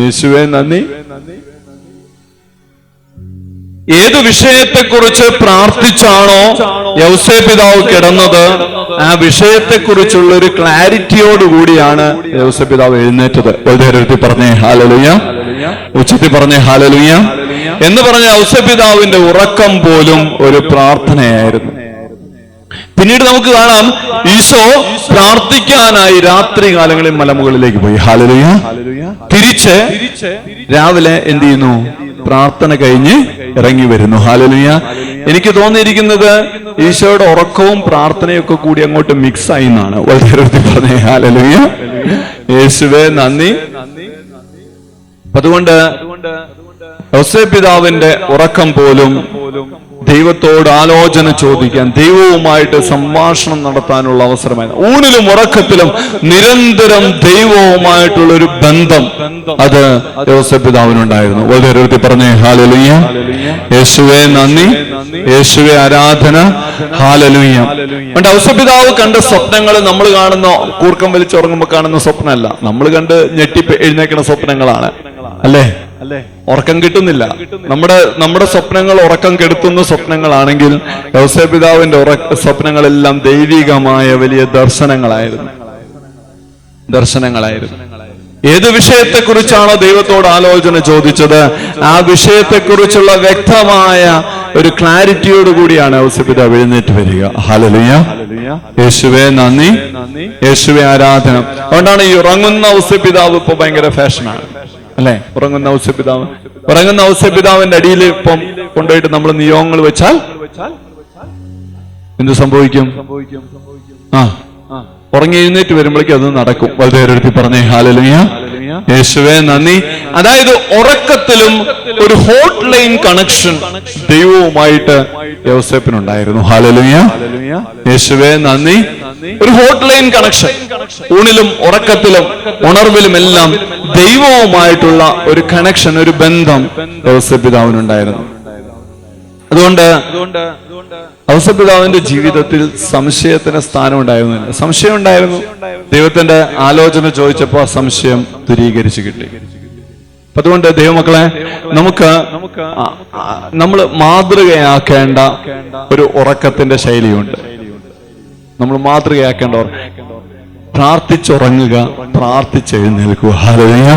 യേശുവേ നന്ദി. ഏത് വിഷയത്തെക്കുറിച്ച് പ്രാർത്ഥിച്ചാണോ യോസേഫ് പിതാവ് കിടന്നത്, ആ വിഷയത്തെക്കുറിച്ചുള്ള ഒരു ക്ലാരിറ്റിയോടുകൂടിയാണ് യോസേഫ് പിതാവ് എഴുന്നേറ്റത്. ഉയർത്തി പറഞ്ഞേ ഹല്ലേലൂയ, ഉച്ചത്തിൽ പറഞ്ഞേ ഹല്ലേലൂയ. എന്ന് പറഞ്ഞ യോസേഫ് പിതാവിന്റെ ഉറക്കം പോലും ഒരു പ്രാർത്ഥനയായിരുന്നു. പിന്നീട് നമുക്ക് കാണാം, ഈശോ പ്രാർത്ഥിക്കാനായി രാത്രി കാലങ്ങളിൽ മലമുകളിലേക്ക് പോയി. ഹല്ലേലൂയ. തിരിച്ച് രാവിലെ എന്ത് ചെയ്യുന്നു? പ്രാർത്ഥന കഴിഞ്ഞ് ഇറങ്ങി വരുന്നു. ഹല്ലേലൂയ. എനിക്ക് തോന്നിയിരിക്കുന്നത് ഈശോയുടെ ഉറക്കവും പ്രാർത്ഥനയും ഒക്കെ കൂടി അങ്ങോട്ട് മിക്സ് ആയി എന്നാണ്. വളരെ പറഞ്ഞേ ഹല്ലേലൂയ, യേശുവേ നന്ദി. അതുകൊണ്ട് യോസേഫ് പിതാവിന്റെ ഉറക്കം പോലും ദൈവത്തോട് ആലോചന ചോദിക്കാൻ, ദൈവവുമായിട്ട് സംഭാഷണം നടത്താനുള്ള അവസരമായി. ഊണിലും ഉറക്കത്തിലും നിരന്തരം ദൈവവുമായിട്ടുള്ള ഒരു ബന്ധം അത് യോസേഫ് പിതാവിനുണ്ടായിരുന്നു. വളരെ പറഞ്ഞേ ഹല്ലേലൂയ, യേശുവേ നന്ദി, യേശുവേ ആരാധന, ഹല്ലേലൂയ. യോസേഫ് പിതാവ് കണ്ട സ്വപ്നങ്ങൾ നമ്മൾ കാണുന്ന കൂർക്കം വലിച്ചുറങ്ങുമ്പോൾ കാണുന്ന സ്വപ്നമല്ല, നമ്മൾ കണ്ട് ഞെട്ടി എഴുന്നേക്കുന്ന സ്വപ്നങ്ങളാണ്. അല്ലേ? ഉറക്കം കിട്ടുന്നില്ല. നമ്മുടെ സ്വപ്നങ്ങൾ ഉറക്കം കെടുത്തുന്ന സ്വപ്നങ്ങളാണെങ്കിൽ യോസേഫ് പിതാവിന്റെ സ്വപ്നങ്ങളെല്ലാം ദൈവികമായ വലിയ ദർശനങ്ങളായിരുന്നു. ഏത് വിഷയത്തെക്കുറിച്ചാണോ ദൈവത്തോട് ആലോചന ചോദിച്ചത്, ആ വിഷയത്തെക്കുറിച്ചുള്ള വ്യക്തമായ ഒരു ക്ലാരിറ്റിയോട് കൂടിയാണ് യോസേഫ് പിതാവ് എഴുന്നേറ്റ് വരിക. ഹല്ലേലൂയ, യേശുവേ നന്ദി, യേശുവേ ആരാധന. അതുകൊണ്ടാണ് ഈ ഉറങ്ങുന്ന യോസേഫ് പിതാവ് ഇപ്പൊ ഭയങ്കര ഫാഷനാണ്. അല്ലെ? ഉറങ്ങുന്ന യോസേഫ് പിതാവിന്റെ അടിയിൽ ഇപ്പം കൊണ്ടുപോയിട്ട് നമ്മൾ നിയോഗങ്ങൾ വെച്ചാൽ എന്ത് സംഭവിക്കും? ഉറങ്ങി എഴുന്നേറ്റ് വരുമ്പോഴേക്കും അത് നടക്കും. വളരെ പറഞ്ഞേ ഹല്ലേലൂയ, യേശുവേ നന്ദി. അതായത് ഉറക്കത്തിലും ഒരു ഹോട്ട് ലൈൻ കണക്ഷൻ ദൈവവുമായിട്ട് യോസേഫിനുണ്ടായിരുന്നു. ഹല്ലേലൂയ, യേശുവേ നന്ദി. ഒരു ഹോട്ട് ലൈൻ കണക്ഷൻ ഊണിലും ഉറക്കത്തിലും ഉണർവിലും എല്ലാം ദൈവവുമായിട്ടുള്ള ഒരു കണക്ഷൻ, ഒരു ബന്ധം യോസേഫ് പിതാവിനുണ്ടായിരുന്നു. അതുകൊണ്ട് യോസേഫ് പിതാവിന്റെ ജീവിതത്തിൽ സംശയത്തിന് സ്ഥാനം ഉണ്ടായിരുന്നില്ല. സംശയം ഉണ്ടായിരുന്നു. ദൈവത്തിന്റെ ആലോചന ചോദിച്ചപ്പോൾ സംശയം ദൂരീകരിച്ചു കിട്ടി. അതുകൊണ്ട് ദൈവമക്കളെ, നമ്മൾ മാതൃകയാക്കേണ്ട ഒരു ഉറക്കത്തിന്റെ ശൈലിയുണ്ട്. നമ്മൾ മാതൃകയാക്കേണ്ടവർ. പ്രാർത്ഥിച്ചുറങ്ങുക, പ്രാർത്ഥിച്ചെഴുന്നേൽക്കുക. ഹല്ലേലൂയ.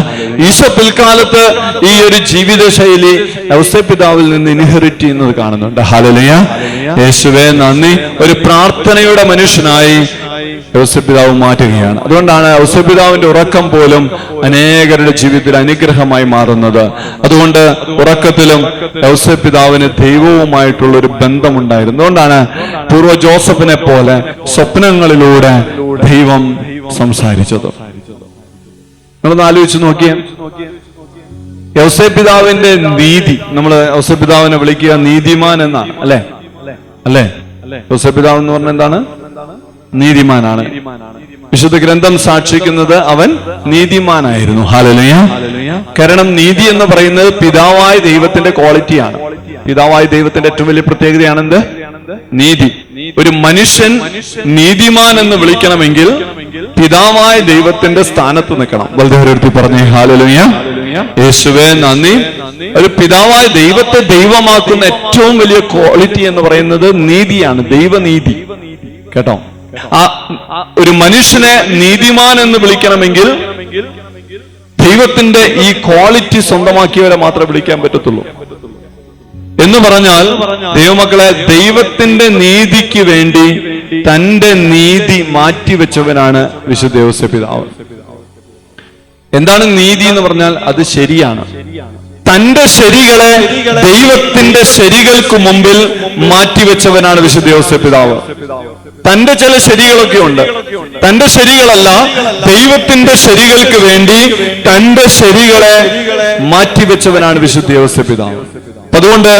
ഈശോ പിൽക്കാലത്ത് ഈ ഒരു ജീവിത ശൈലി ഔസേപ്പിതാവിൽ നിന്ന് ഇൻഹെറിറ്റ് ചെയ്യുന്നത് കാണുന്നുണ്ട്. ഹല്ലേലൂയ. യേശുവേ നന്ദി. ഒരു പ്രാർത്ഥനയുടെ മനുഷ്യനായി ഔസേപ്പിതാവ് മാറ്റുകയാണ്. അതുകൊണ്ടാണ് ഔസേപ്പിതാവിന്റെ ഉറക്കം പോലും അനേകരുടെ ജീവിതത്തിൽ അനുഗ്രഹമായി മാറുന്നത്. അതുകൊണ്ട് ഉറക്കത്തിലും ഔസേപ്പിതാവിന് ദൈവവുമായിട്ടുള്ള ഒരു ബന്ധമുണ്ടായിരുന്നു. അതുകൊണ്ടാണ് പൂർവ്വ ജോസഫിനെ പോലെ സ്വപ്നങ്ങളിലൂടെ ദൈവം സംസാരിച്ചത്. നിങ്ങളൊന്ന് ആലോചിച്ച് നോക്കിയേ. ഔസേപ്പിതാവിന്റെ നീതി, നമ്മൾ ഔസേപ്പിതാവിനെ വിളിക്കുക നീതിമാൻ എന്നാണ്, അല്ലേ? അല്ലേ? ഔസേപ്പിതാവ് എന്ന് പറഞ്ഞ എന്താണ്? നീതിമാനാണ്. വിശുദ്ധ ഗ്രന്ഥം സാക്ഷിക്കുന്നത് അവൻ നീതിമാനായിരുന്നു. ഹല്ലേലൂയ. കാരണം നീതി എന്ന് പറയുന്നത് പിതാവായ ദൈവത്തിന്റെ ക്വാളിറ്റിയാണ്. പിതാവായ ദൈവത്തിന്റെ ഏറ്റവും വലിയ പ്രത്യേകതയാണെന്ത്? നീതി. ഒരു മനുഷ്യൻ നീതിമാൻ എന്ന് വിളിക്കണമെങ്കിൽ പിതാവായ ദൈവത്തിന്റെ സ്ഥാനത്ത് നിൽക്കണം. വളരെ പറഞ്ഞേ ഹല്ലേലൂയ. യേശുവേ നന്ദി. ഒരു പിതാവായ ദൈവത്തെ ദൈവമാക്കുന്ന ഏറ്റവും വലിയ ക്വാളിറ്റി എന്ന് പറയുന്നത് നീതിയാണ്, ദൈവനീതി. കേട്ടോ? ഒരു മനുഷ്യനെ നീതിമാൻ എന്ന് വിളിക്കണമെങ്കിൽ ദൈവത്തിന്റെ ഈ ക്വാളിറ്റി സ്വന്തമാക്കിയവരെ മാത്രമേ വിളിക്കാൻ പറ്റത്തുള്ളൂ. എന്ന് പറഞ്ഞാൽ ദൈവമക്കളെ, ദൈവത്തിന്റെ നീതിക്ക് വേണ്ടി തന്റെ നീതി മാറ്റിവെച്ചവനാണ് വിശുദ്ധ ഔസേപ്പിതാവ്. എന്താണ് നീതി എന്ന് പറഞ്ഞാൽ? അത് ശരിയാണ്. തന്റെ ശരികളെ ദൈവത്തിന്റെ ശരികൾക്ക് മുമ്പിൽ മാറ്റിവെച്ചവനാണ് വിശുദ്ധ ഔസേപ്പിതാവ്. തന്റെ ചില ശരികളൊക്കെ ഉണ്ട്, തന്റെ ശരികളല്ല, ദൈവത്തിന്റെ ശരികൾക്ക് വേണ്ടി തന്റെ ശരികളെ മാറ്റിവെച്ചവനാണ് വിശുദ്ധ ഔസേപ്പിതാവ്. അതുകൊണ്ട്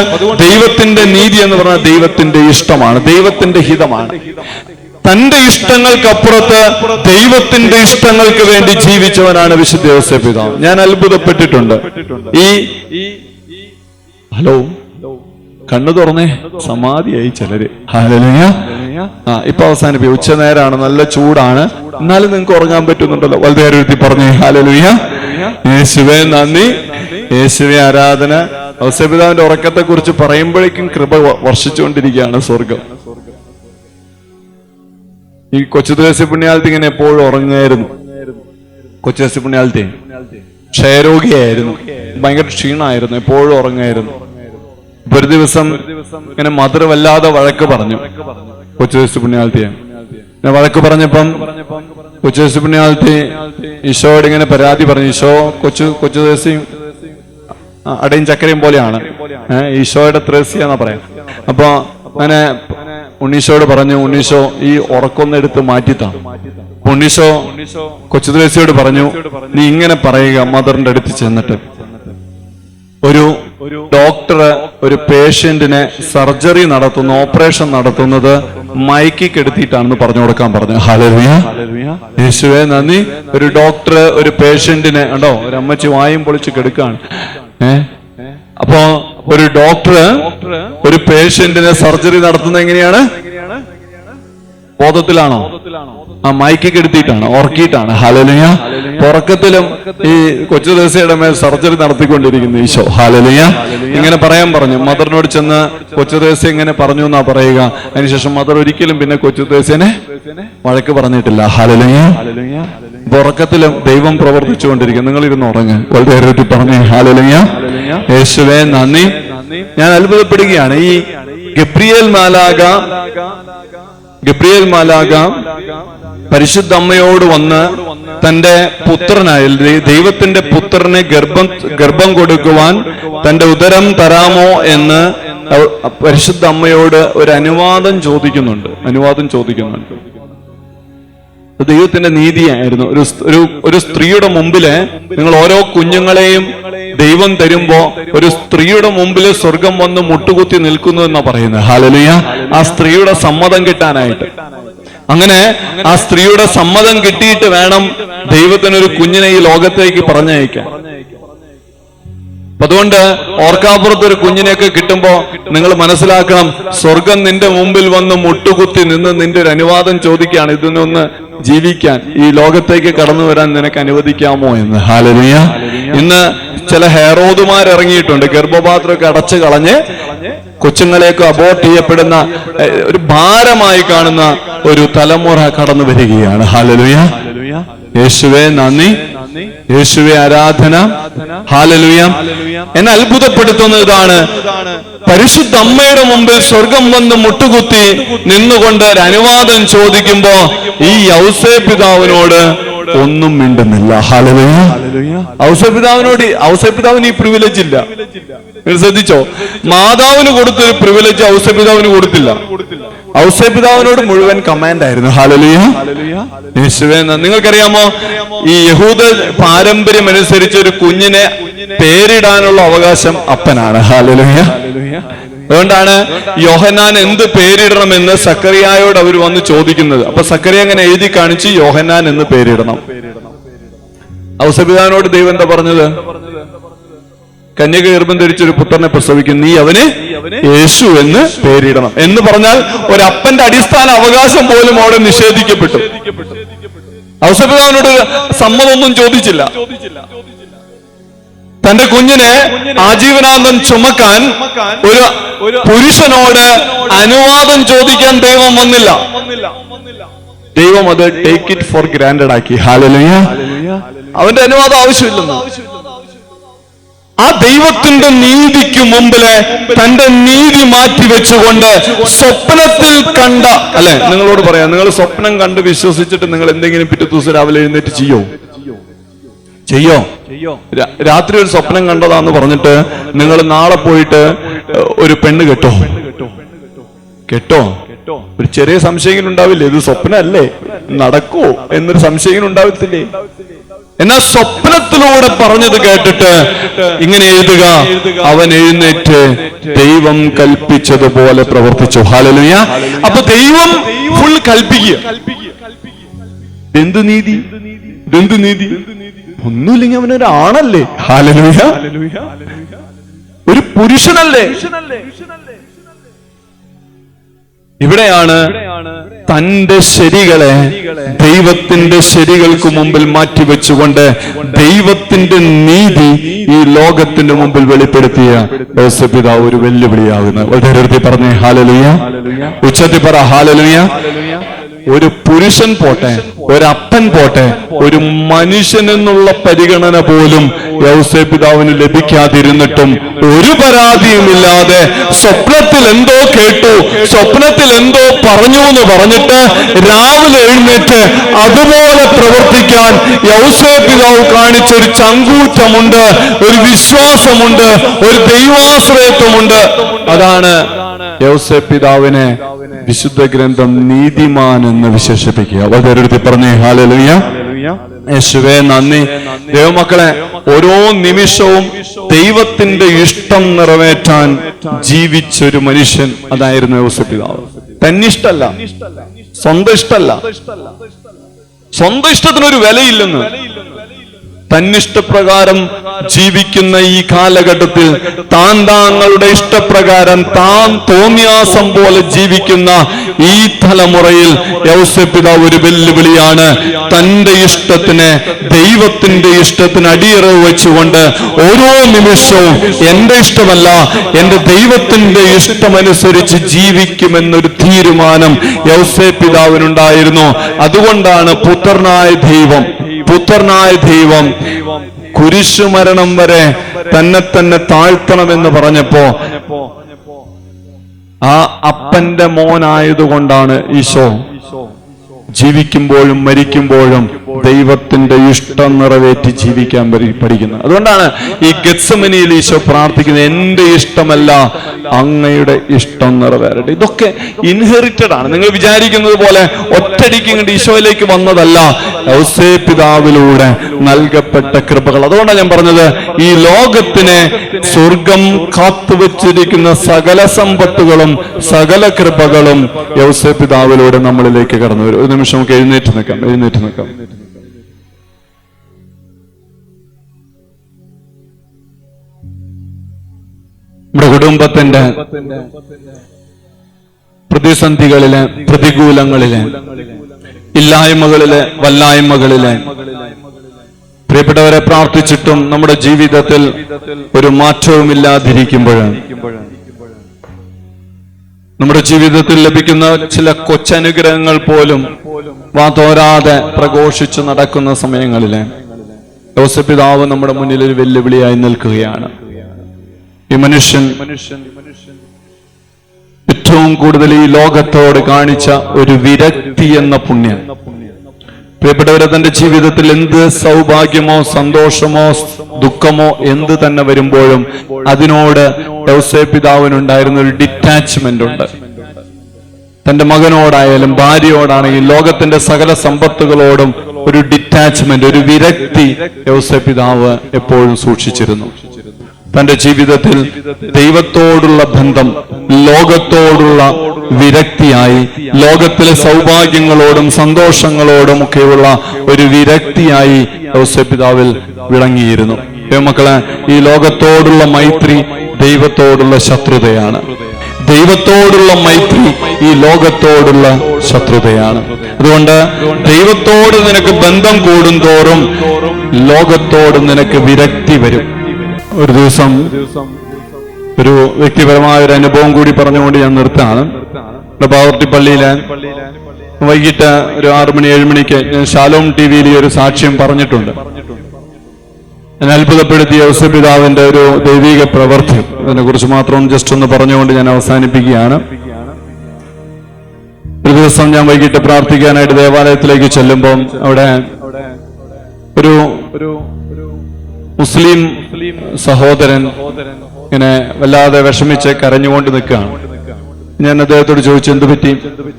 ദൈവത്തിന്റെ നീതി എന്ന് പറഞ്ഞാൽ ദൈവത്തിന്റെ ഇഷ്ടമാണ്, ദൈവത്തിന്റെ ഹിതമാണ്. തന്റെ ഇഷ്ടങ്ങൾക്കപ്പുറത്ത് ദൈവത്തിന്റെ ഇഷ്ടങ്ങൾക്ക് വേണ്ടി ജീവിച്ചവനാണ് വിശുദ്ധ ഔസേപ്പിതാവ്. ഞാൻ അത്ഭുതപ്പെട്ടിട്ടുണ്ട്. ഹലോ, കണ്ണു തുറന്നേ, സമാധിയായി ചിലര്. ഹല്ലേലൂയ. ഇപ്പൊ അവസാനിപ്പിക്കും. ഉച്ച നേരമാണ്, നല്ല ചൂടാണ്, എന്നാലും നിങ്ങൾക്ക് ഉറങ്ങാൻ പറ്റുന്നുണ്ടല്ലോ. വളരെ പറഞ്ഞേ ഹല്ലേലൂയ. യേശുവേ നന്ദി, യേശുവേ ആരാധന. ഔസേപ്പിതാവിന്റെ ഉറക്കത്തെ കുറിച്ച് പറയുമ്പോഴേക്കും കൃപ വർഷിച്ചുകൊണ്ടിരിക്കുകയാണ് സ്വർഗം. ഈ കൊച്ചുദേശി പുണ്യാലത്തി ഇങ്ങനെ എപ്പോഴും ഉറങ്ങായിരുന്നു. കൊച്ചുദേശി പുണ്യാലത്തി ക്ഷയരോഗിയായിരുന്നു, ഭയങ്കര ക്ഷീണമായിരുന്നു, എപ്പോഴും ഉറങ്ങായിരുന്നു. ഇപ്പൊ ഒരു ദിവസം ഇങ്ങനെ മദർ വല്ലാതെ വഴക്ക് പറഞ്ഞു കൊച്ചുദേശി പുണ്യാലത്തിയെ. വഴക്ക് പറഞ്ഞപ്പം കൊച്ചുദേശി പുണ്യാലത്തി ഈശോയോട് ഇങ്ങനെ പരാതി പറഞ്ഞു. ഈശോ കൊച്ചുദേശി അടയും ചക്കരയും പോലെയാണ്, ഈശോയുടെ ത്രേസ്യ എന്നാ പറയാം. അപ്പൊ അങ്ങനെ ഉണ്ണീശോയോട് പറഞ്ഞു, ഉണ്ണീശോ ഈ ഉറക്കൊന്നെടുത്ത് മാറ്റിത്താ. ഉണ്ണീശോ കൊച്ചുത്രേസ്യയോട് പറഞ്ഞു, നീ ഇങ്ങനെ പറയുക മദറിന്റെ അടുത്ത് ചെന്നിട്ട്, ഒരു ഡോക്ടർ ഒരു പേഷ്യന്റിനെ സർജറി നടത്തുന്ന, ഓപ്പറേഷൻ നടത്തുന്നത് മയക്കി കെടുത്തിയിട്ടാണെന്ന് പറഞ്ഞു കൊടുക്കാൻ പറഞ്ഞു. ഹല്ലേലൂയ. യേശുവേ നന്ദി. ഒരു ഡോക്ടർ ഒരു പേഷ്യന്റിനെ ഉണ്ടോ, ഒരു അമ്മച്ചി വായും പൊളിച്ച് കെടുക്കാണ്. അപ്പോ ഒരു ഡോക്ടർ ഒരു പേഷ്യന്റിനെ സർജറി നടത്തുന്നത് എങ്ങനെയാണ്? ബോധത്തിലാണോ? മയക്കി കെടുത്തിയിട്ടാണ്, ഉറക്കിയിട്ടാണ്. ഹല്ലേലൂയ. ഉറക്കത്തിലും ഈ കൊച്ചുദേശയുടെ മേൽ സർജറി നടത്തിക്കൊണ്ടിരിക്കുന്നു ഈശോ. ഹല്ലേലൂയ. ഇങ്ങനെ പറയാൻ പറഞ്ഞു. മദറിനോട് ചെന്ന് കൊച്ചുദേശ ഇങ്ങനെ പറഞ്ഞു എന്നാ പറയുക. അതിനുശേഷം മദർ ഒരിക്കലും പിന്നെ കൊച്ചുദേശനെ വഴക്ക് പറഞ്ഞിട്ടില്ല. ഹല്ലേലൂയ. ഉറക്കത്തിലും ദൈവം പ്രവർത്തിച്ചുകൊണ്ടിരിക്കും. നിങ്ങൾ ഇരുന്ന് ഉറങ്ങ്. വളരെ പറഞ്ഞു ഹല്ലേലൂയ. യേശുവേ നന്ദി. ഞാൻ അത്ഭുതപ്പെടുകയാണ്. ഈ ഗബ്രിയേൽ മാലാഖ പരിശുദ്ധ അമ്മയോട് വന്ന് തന്റെ പുത്രനായ ദൈവത്തിന്റെ പുത്രനെ ഗർഭം കൊടുക്കുവാൻ തന്റെ ഉദരം തരാമോ എന്ന് പരിശുദ്ധ അമ്മയോട് ഒരു അനുവാദം ചോദിക്കുന്നുണ്ട്. ദൈവത്തിന്റെ നീതിയായിരുന്നു. ഒരു സ്ത്രീയുടെ മുമ്പില് നിങ്ങൾ ഓരോ കുഞ്ഞുങ്ങളെയും ദൈവം തരുമ്പോ ഒരു സ്ത്രീയുടെ മുമ്പിൽ സ്വർഗം വന്ന് മുട്ടുകുത്തി നിൽക്കുന്നു എന്നാ പറയുന്നത്. ഹല്ലേലൂയ. ആ സ്ത്രീയുടെ സമ്മതം കിട്ടാനായിട്ട്. അങ്ങനെ ആ സ്ത്രീയുടെ സമ്മതം കിട്ടിയിട്ട് വേണം ദൈവത്തിനൊരു കുഞ്ഞിനെ ഈ ലോകത്തേക്ക് പറഞ്ഞയക്കാൻ. അതുകൊണ്ട് ഓർക്കാപ്പുറത്ത് ഒരു കുഞ്ഞിനെയൊക്കെ കിട്ടുമ്പോ നിങ്ങൾ മനസ്സിലാക്കണം, സ്വർഗം നിന്റെ മുമ്പിൽ വന്ന് മുട്ടുകുത്തി നിന്ന് നിന്റെ ഒരു അനുവാദം ചോദിക്കുകയാണ്, ഇതിനൊന്ന് ജീവിക്കാൻ, ഈ ലോകത്തേക്ക് കടന്നു വരാൻ നിനക്ക് അനുവദിക്കാമോ എന്ന്. ഹല്ലേലൂയ. ഇന്ന് ചില ഹെറോദുമാർ ഇറങ്ങിയിട്ടുണ്ട്, ഗർഭപാത്രമൊക്കെ അടച്ചു കളഞ്ഞ് കൊച്ചുങ്ങളെയൊക്കെ അബോർട്ട് ചെയ്യപ്പെടുന്ന ഒരു ഭാരമായി കാണുന്ന ഒരു തലമുറ കടന്നു വരികയാണ്. ഹല്ലേലൂയ. യേശുവേ നന്ദി, യേശുവേ ആരാധന. ഹല്ലേലൂയ. എന്നെ അത്ഭുതപ്പെടുത്തുന്ന ഇതാണ്, പരിശുദ്ധ അമ്മയുടെ മുമ്പിൽ സ്വർഗം വന്ന് മുട്ടുകുത്തി നിന്നുകൊണ്ട് ഒരു അനുവാദം ചോദിക്കുമ്പോ ഈ യൗസേപ്പ് പിതാവിനോട് ഒന്നും മിണ്ടുന്നില്ല. ഹല്ലേലൂയ. ഔസേപ്പ് പിതാവിന് ഈ പ്രിവിലേജ് ഇല്ല. നിങ്ങൾ ശ്രദ്ധിച്ചോ, മാതാവിന് കൊടുത്തൊരു പ്രിവിലേജ് ഔസേപ്പ് പിതാവിന് കൊടുത്തില്ല. ഔസേപ്പ് പിതാവിനോട് മുഴുവൻ കമാൻഡ് ആയിരുന്നു. ഹല്ലേലൂയ. യേശുവേ. നിങ്ങൾക്കറിയാമോ, ഈ യഹൂദ പാരമ്പര്യം അനുസരിച്ച് ഒരു കുഞ്ഞിനെ പേരിടാനുള്ള അവകാശം അപ്പനാണ്. ഹല്ലേലൂയ. അതുകൊണ്ടാണ് യോഹന്നാൻ എന്ത് പേരിടണമെന്ന് സക്കറിയായോട് അവർ വന്ന് ചോദിക്കുന്നത്. അപ്പൊ സക്കറിയ അങ്ങനെ എഴുതി കാണിച്ച് യോഹന്നാൻ എന്ന് പേരിടണം. ഔസേപ്പ് പിതാവിനോട് ദൈവം എന്താ പറഞ്ഞത്? കന്യക ഗർഭം ധരിച്ചൊരു പുത്രനെ പ്രസവിക്കും, നീ അവന് യേശു എന്ന് പേരിടണം എന്ന് പറഞ്ഞാൽ ഒരപ്പന്റെ അടിസ്ഥാന അവകാശം പോലും അവിടെ നിഷേധിക്കപ്പെട്ടു. ഔസേപ്പ് പിതാവിനോട് സമ്മതമൊന്നും ചോദിച്ചില്ല. തന്റെ കുഞ്ഞിനെ ആജീവനാന്തം ചുമക്കാൻ ഒരു പുരുഷനോട് അനുവാദം ചോദിക്കാൻ ദൈവം വന്നില്ല. ദൈവം അത് ടേക്ക് ഇറ്റ് ഫോർ ഗ്രാൻഡഡ് ആക്കി. ഹല്ലേലൂയ. അവന്റെ അനുവാദം ആവശ്യമില്ലെന്ന്. ആ ദൈവത്തിന്റെ നീതിക്ക് മുമ്പില് തന്റെ നീതി മാറ്റി വെച്ചുകൊണ്ട് സ്വപ്നത്തിൽ കണ്ട, അല്ലെ, നിങ്ങളോട് പറയാം, നിങ്ങൾ സ്വപ്നം കണ്ട് വിശ്വസിച്ചിട്ട് നിങ്ങൾ എന്തെങ്കിലും പിറ്റേ ദിവസം രാവിലെ എഴുന്നേറ്റ് ചെയ്യോ? രാത്രി ഒരു സ്വപ്നം കണ്ടതാന്ന് പറഞ്ഞിട്ട് നിങ്ങൾ നാളെ പോയിട്ട് ഒരു പെണ്ണ് കേട്ടോ ഒരു ചെറിയ സംശയം ഉണ്ടാവില്ലേ? ഇത് സ്വപ്നമല്ലേ, നടക്കോ എന്നൊരു സംശയം ഉണ്ടാവത്തില്ലേ? എന്നാൽ സ്വപ്നത്തിലൂടെ പറഞ്ഞത് കേട്ടിട്ട് ഇങ്ങനെ എഴുതുക, അവൻ എഴുന്നേറ്റ് ദൈവം കൽപ്പിച്ചതുപോലെ പ്രവർത്തിച്ചു. ഹല്ലേലൂയ. അപ്പൊ ദൈവം ഫുൾ കൽപ്പിക്കുക. എന്ത് നീതി? ഒന്നുമില്ലെങ്കിൽ അവനൊരാണല്ലേ. ഹല്ലേലൂയ. ഒരു പുരുഷനല്ലേ. ഇവിടെയാണ് തന്റെ ശരികളെ ദൈവത്തിന്റെ ശരികൾക്ക് മുമ്പിൽ മാറ്റിവെച്ചുകൊണ്ട് ദൈവത്തിന്റെ നീതി ഈ ലോകത്തിന്റെ മുമ്പിൽ വെളിപ്പെടുത്തിയ യോസേപ്പ് പിതാവ് ഒരു വെല്ലുവിളിയാകുന്നത്. വളരെ പറഞ്ഞേ ഹല്ലേലൂയ. ഉച്ചത്തിൽ പറ ഹല്ലേലൂയ. ഒരു പുരുഷൻ പോട്ടെ, ഒരപ്പൻ പോട്ടെ, ഒരു മനുഷ്യൻ എന്നുള്ള പരിഗണന പോലും യോസേപ്പ് പിതാവിന് ലഭിക്കാതിരുന്നിട്ടും ഒരു പരാതിയുമില്ലാതെ സ്വപ്നത്തിൽ എന്തോ കേട്ടു, സ്വപ്നത്തിൽ എന്തോ പറഞ്ഞു എന്ന് പറഞ്ഞിട്ട് രാവിലെ എഴുന്നേറ്റ് അതുപോലെ പ്രവർത്തിക്കാൻ യോസേപ്പ് പിതാവ് കാണിച്ചൊരു ചങ്കൂറ്റമുണ്ട്, ഒരു വിശ്വാസമുണ്ട്, ഒരു ദൈവാശ്രയത്വമുണ്ട്. അതാണ് യോസേപ്പ് പിതാവിനെ വിശുദ്ധ ഗ്രന്ഥം നീതിമാൻ എന്ന് വിശേഷിപ്പിക്കുക. വളരെ പറഞ്ഞേ ഹല്ലേലൂയ. യേശുവേ നന്ദി. ദൈവമക്കളെ, ഓരോ നിമിഷവും ദൈവത്തിന്റെ ഇഷ്ടം നിറവേറ്റാൻ ജീവിച്ചൊരു മനുഷ്യൻ അതായിരുന്നു യോസേപ്പ് പിതാവ്. തന്നിഷ്ടല്ല, സ്വന്തം ഇഷ്ടല്ല. സ്വന്തം ഇഷ്ടത്തിനൊരു വിലയില്ലെന്ന്. തന്നിഷ്ടപ്രകാരം ജീവിക്കുന്ന ഈ കാലഘട്ടത്തിൽ താങ്കളുടെ ഇഷ്ടപ്രകാരം താൻ തോന്നിയാസം പോലെ ജീവിക്കുന്ന ഈ തലമുറയിൽ യോസേപ്പ് പിതാവ് ഒരു വെല്ലുവിളിയാണ്. തന്റെ ഇഷ്ടത്തിന്, ദൈവത്തിന്റെ ഇഷ്ടത്തിന് അടിയറവ് വെച്ചുകൊണ്ട് ഓരോ നിമിഷവും എന്റെ ഇഷ്ടമല്ല, എന്റെ ദൈവത്തിന്റെ ഇഷ്ടമനുസരിച്ച് ജീവിക്കുമെന്നൊരു തീരുമാനം യോസേപ്പ് പിതാവിനുണ്ടായിരുന്നു. അതുകൊണ്ടാണ് പുത്രനായ ദൈവം കുരിശുമരണം വരെ തന്നെ താഴ്ത്തണമെന്ന് പറഞ്ഞപ്പോ ആ അപ്പന്റെ മോനായതുകൊണ്ടാണ് ഈശോ ജീവിക്കുമ്പോഴും മരിക്കുമ്പോഴും ദൈവത്തിന്റെ ഇഷ്ടം നിറവേറ്റി ജീവിക്കാൻ പഠിക്കുന്നത്. അതുകൊണ്ടാണ് ഈ ഗെത്സമനിയിൽ ഈശോ പ്രാർത്ഥിക്കുന്നത്, എന്റെ ഇഷ്ടമല്ല അങ്ങയുടെ ഇഷ്ടം നിറവേറട്ടെ. ഇതൊക്കെ ഇൻഹെറിറ്റഡ് ആണ്. നിങ്ങൾ വിചാരിക്കുന്നത് പോലെ ഒറ്റയടിക്ക് ഇങ്ങോട്ട് ഈശോയിലേക്ക് വന്നതല്ല, യോസേപ്പ് പിതാവിലൂടെ നൽകപ്പെട്ട കൃപകൾ. അതുകൊണ്ടാണ് ഞാൻ പറഞ്ഞത്, ഈ ലോകത്തിന് സ്വർഗം കാത്തുവച്ചിരിക്കുന്ന സകല സമ്പത്തുകളും സകല കൃപകളും യോസേപ്പ് പിതാവിലൂടെ നമ്മളിലേക്ക് കടന്നു വരും. ഒരു നിമിഷം നമുക്ക് എഴുന്നേറ്റ് നിൽക്കാം. കുടുംബത്തിന്റെ പ്രതിസന്ധികളിലെ, പ്രതികൂലങ്ങളിലെ, ഇല്ലായ്മകളിലെ, വല്ലായ്മകളിലെ പ്രിയപ്പെട്ടവരെ പ്രാർത്ഥിച്ചിട്ടും നമ്മുടെ ജീവിതത്തിൽ ഒരു മാറ്റവുമില്ലാതിരിക്കുമ്പോൾ നമ്മുടെ ജീവിതത്തിൽ ലഭിക്കുന്ന ചില കൊച്ചനുഗ്രഹങ്ങൾ പോലും വാതോരാതെ പ്രഘോഷിച്ചു നടക്കുന്ന സമയങ്ങളിലെ യോസേപ്പ് പിതാവ് നമ്മുടെ മുന്നിൽ ഒരു വെല്ലുവിളിയായി നിൽക്കുകയാണ്. ഈ മനുഷ്യൻ ഏറ്റവും കൂടുതൽ ഈ ലോകത്തോട് കാണിച്ച ഒരു വിരക്തി എന്ന പുണ്യം. പ്രിയപ്പെട്ടവരെ, തന്റെ ജീവിതത്തിൽ എന്ത് സൗഭാഗ്യമോ സന്തോഷമോ ദുഃഖമോ എന്ത് തന്നെ വരുമ്പോഴും അതിനോട് യോസേപ്പ് പിതാവിനുണ്ടായിരുന്ന ഒരു ഡിറ്റാച്ച്മെന്റ് ഉണ്ട്. തന്റെ മകനോടായാലും ഭാര്യയോടാണെങ്കിലും ലോകത്തിന്റെ സകല സമ്പത്തുകളോടും ഒരു ഡിറ്റാച്ച്മെന്റ്, ഒരു വിരക്തി യോസേപ്പ് പിതാവ് എപ്പോഴും സൂക്ഷിച്ചിരുന്നു. തന്റെ ജീവിതത്തിൽ ദൈവത്തോടുള്ള ബന്ധം ലോകത്തോടുള്ള വിരക്തിയായി, ലോകത്തിലെ സൗഭാഗ്യങ്ങളോടും സന്തോഷങ്ങളോടും ഒക്കെയുള്ള ഒരു വിരക്തിയായി യോസേപ്പ് പിതാവിൽ വിളങ്ങിയിരുന്നു. മക്കളെ, ഈ ലോകത്തോടുള്ള മൈത്രി ദൈവത്തോടുള്ള ശത്രുതയാണ്. ദൈവത്തോടുള്ള മൈത്രി ഈ ലോകത്തോടുള്ള ശത്രുതയാണ്. അതുകൊണ്ട് ദൈവത്തോട് നിനക്ക് ബന്ധം കൂടുന്തോറും ലോകത്തോട് നിനക്ക് വിരക്തി വരും. ഒരു ദിവസം ഒരു വ്യക്തിപരമായ ഒരു അനുഭവം കൂടി പറഞ്ഞുകൊണ്ട് ഞാൻ നിർത്താണ്. പാവർട്ടി പള്ളിയിലെ വൈകിട്ട് ഒരു 6 മണി 7 മണിക്ക് ഞാൻ ഷാലോം TV-യിൽ ഒരു സാക്ഷ്യം പറഞ്ഞിട്ടുണ്ട്. ഞാൻ അത്ഭുതപ്പെടുത്തിയ യോസേപ്പ് പിതാവിന്റെ ഒരു ദൈവിക പ്രവൃത്തി, അതിനെക്കുറിച്ച് മാത്രം ജസ്റ്റ് ഒന്ന് പറഞ്ഞുകൊണ്ട് ഞാൻ അവസാനിപ്പിക്കുകയാണ്. ഒരു ദിവസം ഞാൻ വൈകിട്ട് പ്രാർത്ഥിക്കാനായിട്ട് ദേവാലയത്തിലേക്ക് ചെല്ലുമ്പോൾ അവിടെ ഒരു മുസ്ലിം സഹോദരൻ ഇങ്ങനെ വല്ലാതെ വിഷമിച്ച് കരഞ്ഞുകൊണ്ട് നിൽക്കുകയാണ്. ഞാൻ അദ്ദേഹത്തോട് ചോദിച്ചു, എന്ത് പറ്റി?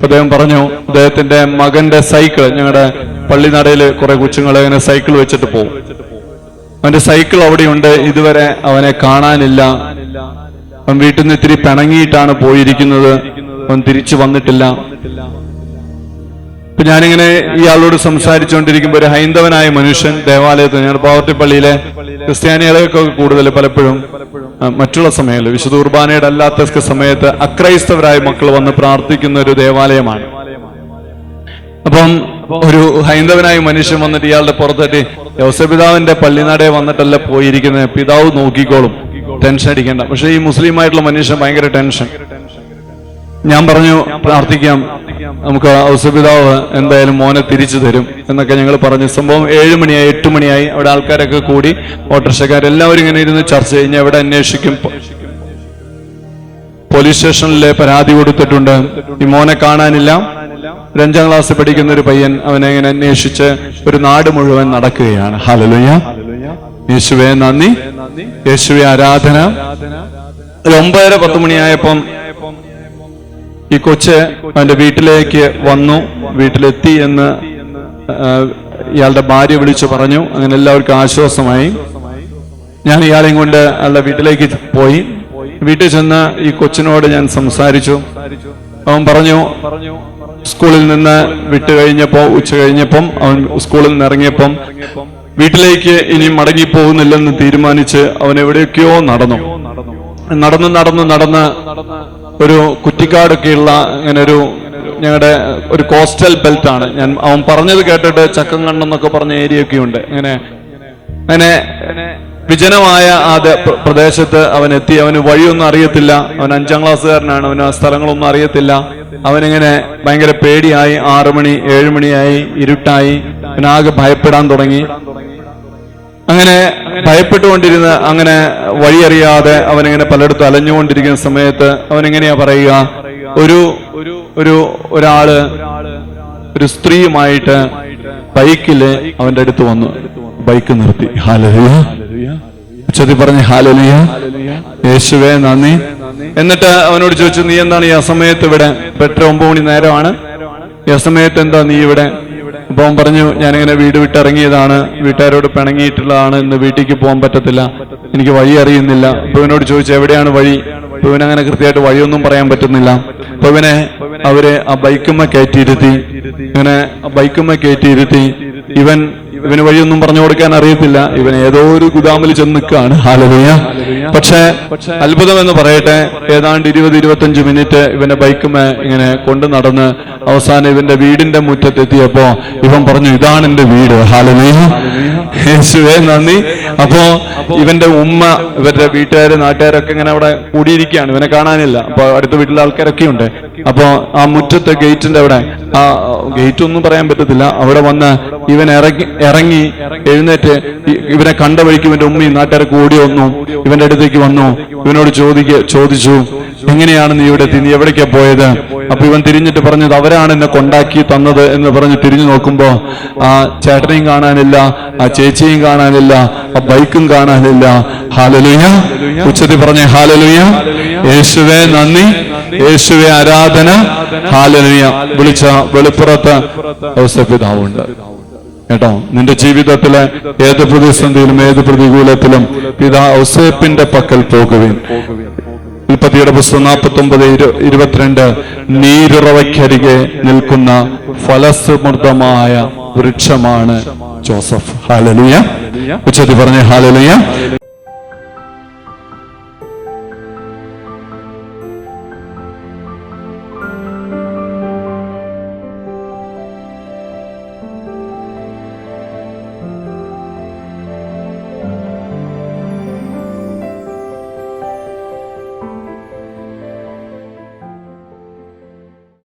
അദ്ദേഹം പറഞ്ഞു, അദ്ദേഹത്തിന്റെ മകന്റെ സൈക്കിൾ, ഞങ്ങളുടെ പള്ളിനടയിൽ കുറെ കൊച്ചുങ്ങളെ ഇങ്ങനെ സൈക്കിൾ വെച്ചിട്ട് പോകും. അവന്റെ സൈക്കിൾ അവിടെയുണ്ട്, ഇതുവരെ അവനെ കാണാനില്ല. അവൻ വീട്ടിൽ നിന്ന് ഇത്തിരി പിണങ്ങിയിട്ടാണ് പോയിരിക്കുന്നത്, അവൻ തിരിച്ചു വന്നിട്ടില്ല. ഇപ്പൊ ഞാനിങ്ങനെ ഇയാളോട് സംസാരിച്ചുകൊണ്ടിരിക്കുമ്പോൾ ഒരു ഹൈന്ദവനായ മനുഷ്യൻ ദേവാലയത്തിൽ, ഞങ്ങളുടെ പാവർട്ടി പള്ളിയിലെ ക്രിസ്ത്യാനികളെയൊക്കെ കൂടുതൽ പലപ്പോഴും മറ്റുള്ള സമയങ്ങളിൽ വിശുദ്ധ കുർബാനയുടെ അല്ലാത്ത സമയത്ത് അക്രൈസ്തവരായ മക്കൾ വന്ന് പ്രാർത്ഥിക്കുന്ന ഒരു ദേവാലയമാണ്. അപ്പം ഒരു ഹൈന്ദവനായ മനുഷ്യൻ വന്നിട്ട് ഇയാളുടെ പുറത്തേറ്റ്, യോസേപ്പ് പിതാവിന്റെ പള്ളിനടയെ വന്നിട്ടല്ല പോയിരിക്കുന്നത്, പിതാവ് നോക്കിക്കോളും, ടെൻഷൻ അടിക്കേണ്ട. പക്ഷെ ഈ മുസ്ലിം ആയിട്ടുള്ള മനുഷ്യൻ ഭയങ്കര ടെൻഷൻ. ഞാൻ പറഞ്ഞു, പ്രാർത്ഥിക്കാം, നമുക്ക് യോസേപ്പ് പിതാവ് എന്തായാലും മോനെ തിരിച്ചു തരും എന്നൊക്കെ ഞങ്ങൾ പറഞ്ഞു. സംഭവം 7 മണിയായി 8 മണിയായി. അവിടെ ആൾക്കാരൊക്കെ കൂടി, ഓട്ടോറിക്ഷക്കാരെല്ലാവരും ഇങ്ങനെ ഇരുന്ന് ചർച്ച കഴിഞ്ഞ് എവിടെ അന്വേഷിക്കും. പോലീസ് സ്റ്റേഷനിലെ പരാതി കൊടുത്തിട്ടുണ്ട്, ഈ മോനെ കാണാനില്ല. 5ാം ക്ലാസ് പഠിക്കുന്ന ഒരു പയ്യൻ, അവനെ ഇങ്ങനെ അന്വേഷിച്ച് ഒരു നാട് മുഴുവൻ നടക്കുകയാണ്. ഹല്ലേലൂയ, യേശുവേ നന്ദി, യേശുവേ ആരാധന. 9:30-10 മണിയായപ്പം ഈ കൊച്ച് അവന്റെ വീട്ടിലേക്ക് വന്നു. വീട്ടിലെത്തി എന്ന് ഇയാളുടെ ഭാര്യ വിളിച്ചു പറഞ്ഞു. അങ്ങനെ എല്ലാവർക്കും ആശ്വാസമായി. ഞാൻ ഇയാളെയും കൊണ്ട് അയാളുടെ വീട്ടിലേക്ക് പോയി. വീട്ടിൽ ചെന്ന് ഈ കൊച്ചിനോട് ഞാൻ സംസാരിച്ചു. അവൻ പറഞ്ഞു, സ്കൂളിൽ നിന്ന് വിട്ടു കഴിഞ്ഞപ്പോ, ഉച്ച കഴിഞ്ഞപ്പം അവൻ സ്കൂളിൽ നിന്ന് ഇറങ്ങിയപ്പം വീട്ടിലേക്ക് ഇനി മടങ്ങി പോകുന്നില്ലെന്ന് തീരുമാനിച്ച് അവൻ എവിടെയൊക്കെയോ നടന്ന് ഒരു കുറ്റിക്കാടൊക്കെയുള്ള ഇങ്ങനെ ഒരു ഞങ്ങളുടെ ഒരു കോസ്റ്റൽ ബെൽറ്റ് ആണ്. അവൻ പറഞ്ഞത് കേട്ടിട്ട് ചക്കങ്കണ്ണെന്നൊക്കെ പറഞ്ഞ ഏരിയൊക്കെ ഉണ്ട്. അങ്ങനെ വിജനമായ ആ പ്രദേശത്ത് അവൻ എത്തി. അവന് വഴിയൊന്നും അറിയത്തില്ല. അവൻ 5ാം ക്ലാസ്സുകാരനാണ്. അവന് ആ സ്ഥലങ്ങളൊന്നും അറിയത്തില്ല. അവനിങ്ങനെ ഭയങ്കര പേടിയായി. 6 മണി 7 മണിയായി, ഇരുട്ടായി. അവനാകെ ഭയപ്പെടാൻ തുടങ്ങി. അങ്ങനെ ഭയപ്പെട്ടുകൊണ്ടിരുന്ന് അങ്ങനെ വഴിയറിയാതെ അവനിങ്ങനെ പലയിടത്തും അലഞ്ഞുകൊണ്ടിരിക്കുന്ന സമയത്ത് അവനെങ്ങനെയാ പറയുക, ഒരാള് ഒരു സ്ത്രീയുമായിട്ട് ബൈക്കില് അവന്റെ അടുത്ത് വന്നു. ബൈക്ക് നിർത്തി. ഹല്ലേലൂയ, ഉച്ചത്തിൽ പറഞ്ഞ് ഹല്ലേലൂയ, യേശുവേ നന്ദി. എന്നിട്ട് അവനോട് ചോദിച്ചു, നീ എന്താണ് ഈ അസമയത്ത് ഇവിടെ? 8-9 മണി നേരമാണ്, ഈ അസമയത്ത് എന്താ നീ ഇവിടെ? അപ്പൊ അവൻ പറഞ്ഞു, ഞാനിങ്ങനെ വീട് വിട്ടിറങ്ങിയതാണ്, വീട്ടുകാരോട് പിണങ്ങിയിട്ടുള്ളതാണ്, ഇന്ന് വീട്ടിലേക്ക് പോകാൻ പറ്റത്തില്ല, എനിക്ക് വഴി അറിയുന്നില്ല. അപ്പൊ ഇവനോട് ചോദിച്ചു, എവിടെയാണ് വഴി? അപ്പൊ ഇവനങ്ങനെ കൃത്യമായിട്ട് വഴിയൊന്നും പറയാൻ പറ്റുന്നില്ല. അപ്പൊ അവര് ആ ബൈക്കുമ്മ കയറ്റിയിരുത്തി. ഇവൻ ഇവന് വഴിയൊന്നും പറഞ്ഞു കൊടുക്കാൻ അറിയത്തില്ല. ഇവൻ ഏതോ ഒരു ഗുദാമിൽ ചെന്ന് നിൽക്കുകയാണ്. ഹല്ലേലൂയ. പക്ഷെ അത്ഭുതം എന്ന് പറയട്ടെ, ഏതാണ്ട് 20-25 മിനിറ്റ് ഇവന്റെ ബൈക്കുമേ ഇങ്ങനെ കൊണ്ടു നടന്ന് അവസാനം ഇവന്റെ വീടിന്റെ മുറ്റത്തെത്തിയപ്പോ ഇവൻ പറഞ്ഞു, ഇതാണ് എന്റെ വീട്. ഹല്ലേലൂയ. യേശുവേ നന്ദി. അപ്പോ ഇവന്റെ ഉമ്മ, ഇവരുടെ വീട്ടുകാര് നാട്ടുകാരൊക്കെ ഇങ്ങനെ അവിടെ കൂടിയിരിക്കുകയാണ്. ഇവനെ കാണാനില്ല. അപ്പൊ അടുത്ത വീട്ടിലെ ആൾക്കാരൊക്കെ ഉണ്ട്. അപ്പൊ ആ മുറ്റത്തെ ഗേറ്റിന്റെ അവിടെ, ആ ഗേറ്റ് ഒന്നും പറയാൻ പറ്റത്തില്ല, അവിടെ വന്ന് ഇവൻ ഇറങ്ങി എഴുന്നേറ്റ് ഇവനെ കണ്ട വഴിക്ക് ഇവന്റെ ഉമ്മയും നാട്ടുകാരൊക്കെ ഓടി വന്നു. ഇവന്റെ അടുത്തേക്ക് വന്നു. ഇവനോട് ചോദിച്ചു, എങ്ങനെയാണ് നീ ഇവിടെ എത്തി, നീ എവിടേക്കാ പോയത്? അപ്പൊ ഇവൻ തിരിഞ്ഞിട്ട് പറഞ്ഞത്, അവരാണ് എന്നെ കൊണ്ടാക്കി തന്നത് എന്ന് പറഞ്ഞ് തിരിഞ്ഞു നോക്കുമ്പോ ആ ചേട്ടനെയും കാണാനില്ല, ആ ചേച്ചിയും കാണാനില്ല, ആ ബൈക്കും കാണാനില്ല. ഹല്ലേലൂയ. ഉച്ചത്തിൽ പറഞ്ഞേ ഹല്ലേലൂയ. യേശുവേ നന്ദി, യേശുവേ ആരാധന. ഹല്ലേലൂയ. വിളിച്ച വെളിപ്പുറത്ത് ഔസേപ്പിതാവുണ്ട് കേട്ടോ. നിന്റെ ജീവിതത്തിലെ ഏത് പ്രതിസന്ധിയിലും ഏത് പ്രതികൂലത്തിലും പിതാ ഔസേപ്പിന്റെ പക്കൽ പോകുവിൻ. ഉൽപ്പത്തിയുടെ പുസ്തകം 49:22 നീരുറവയ്ക്കരികെ നിൽക്കുന്ന ഫലസമൃദ്ധമായ വൃക്ഷമാണ് ജോസഫ്. ഹല്ലേലൂയ. ഉച്ചത്തിൽ പറഞ്ഞേ ഹല്ലേലൂയ.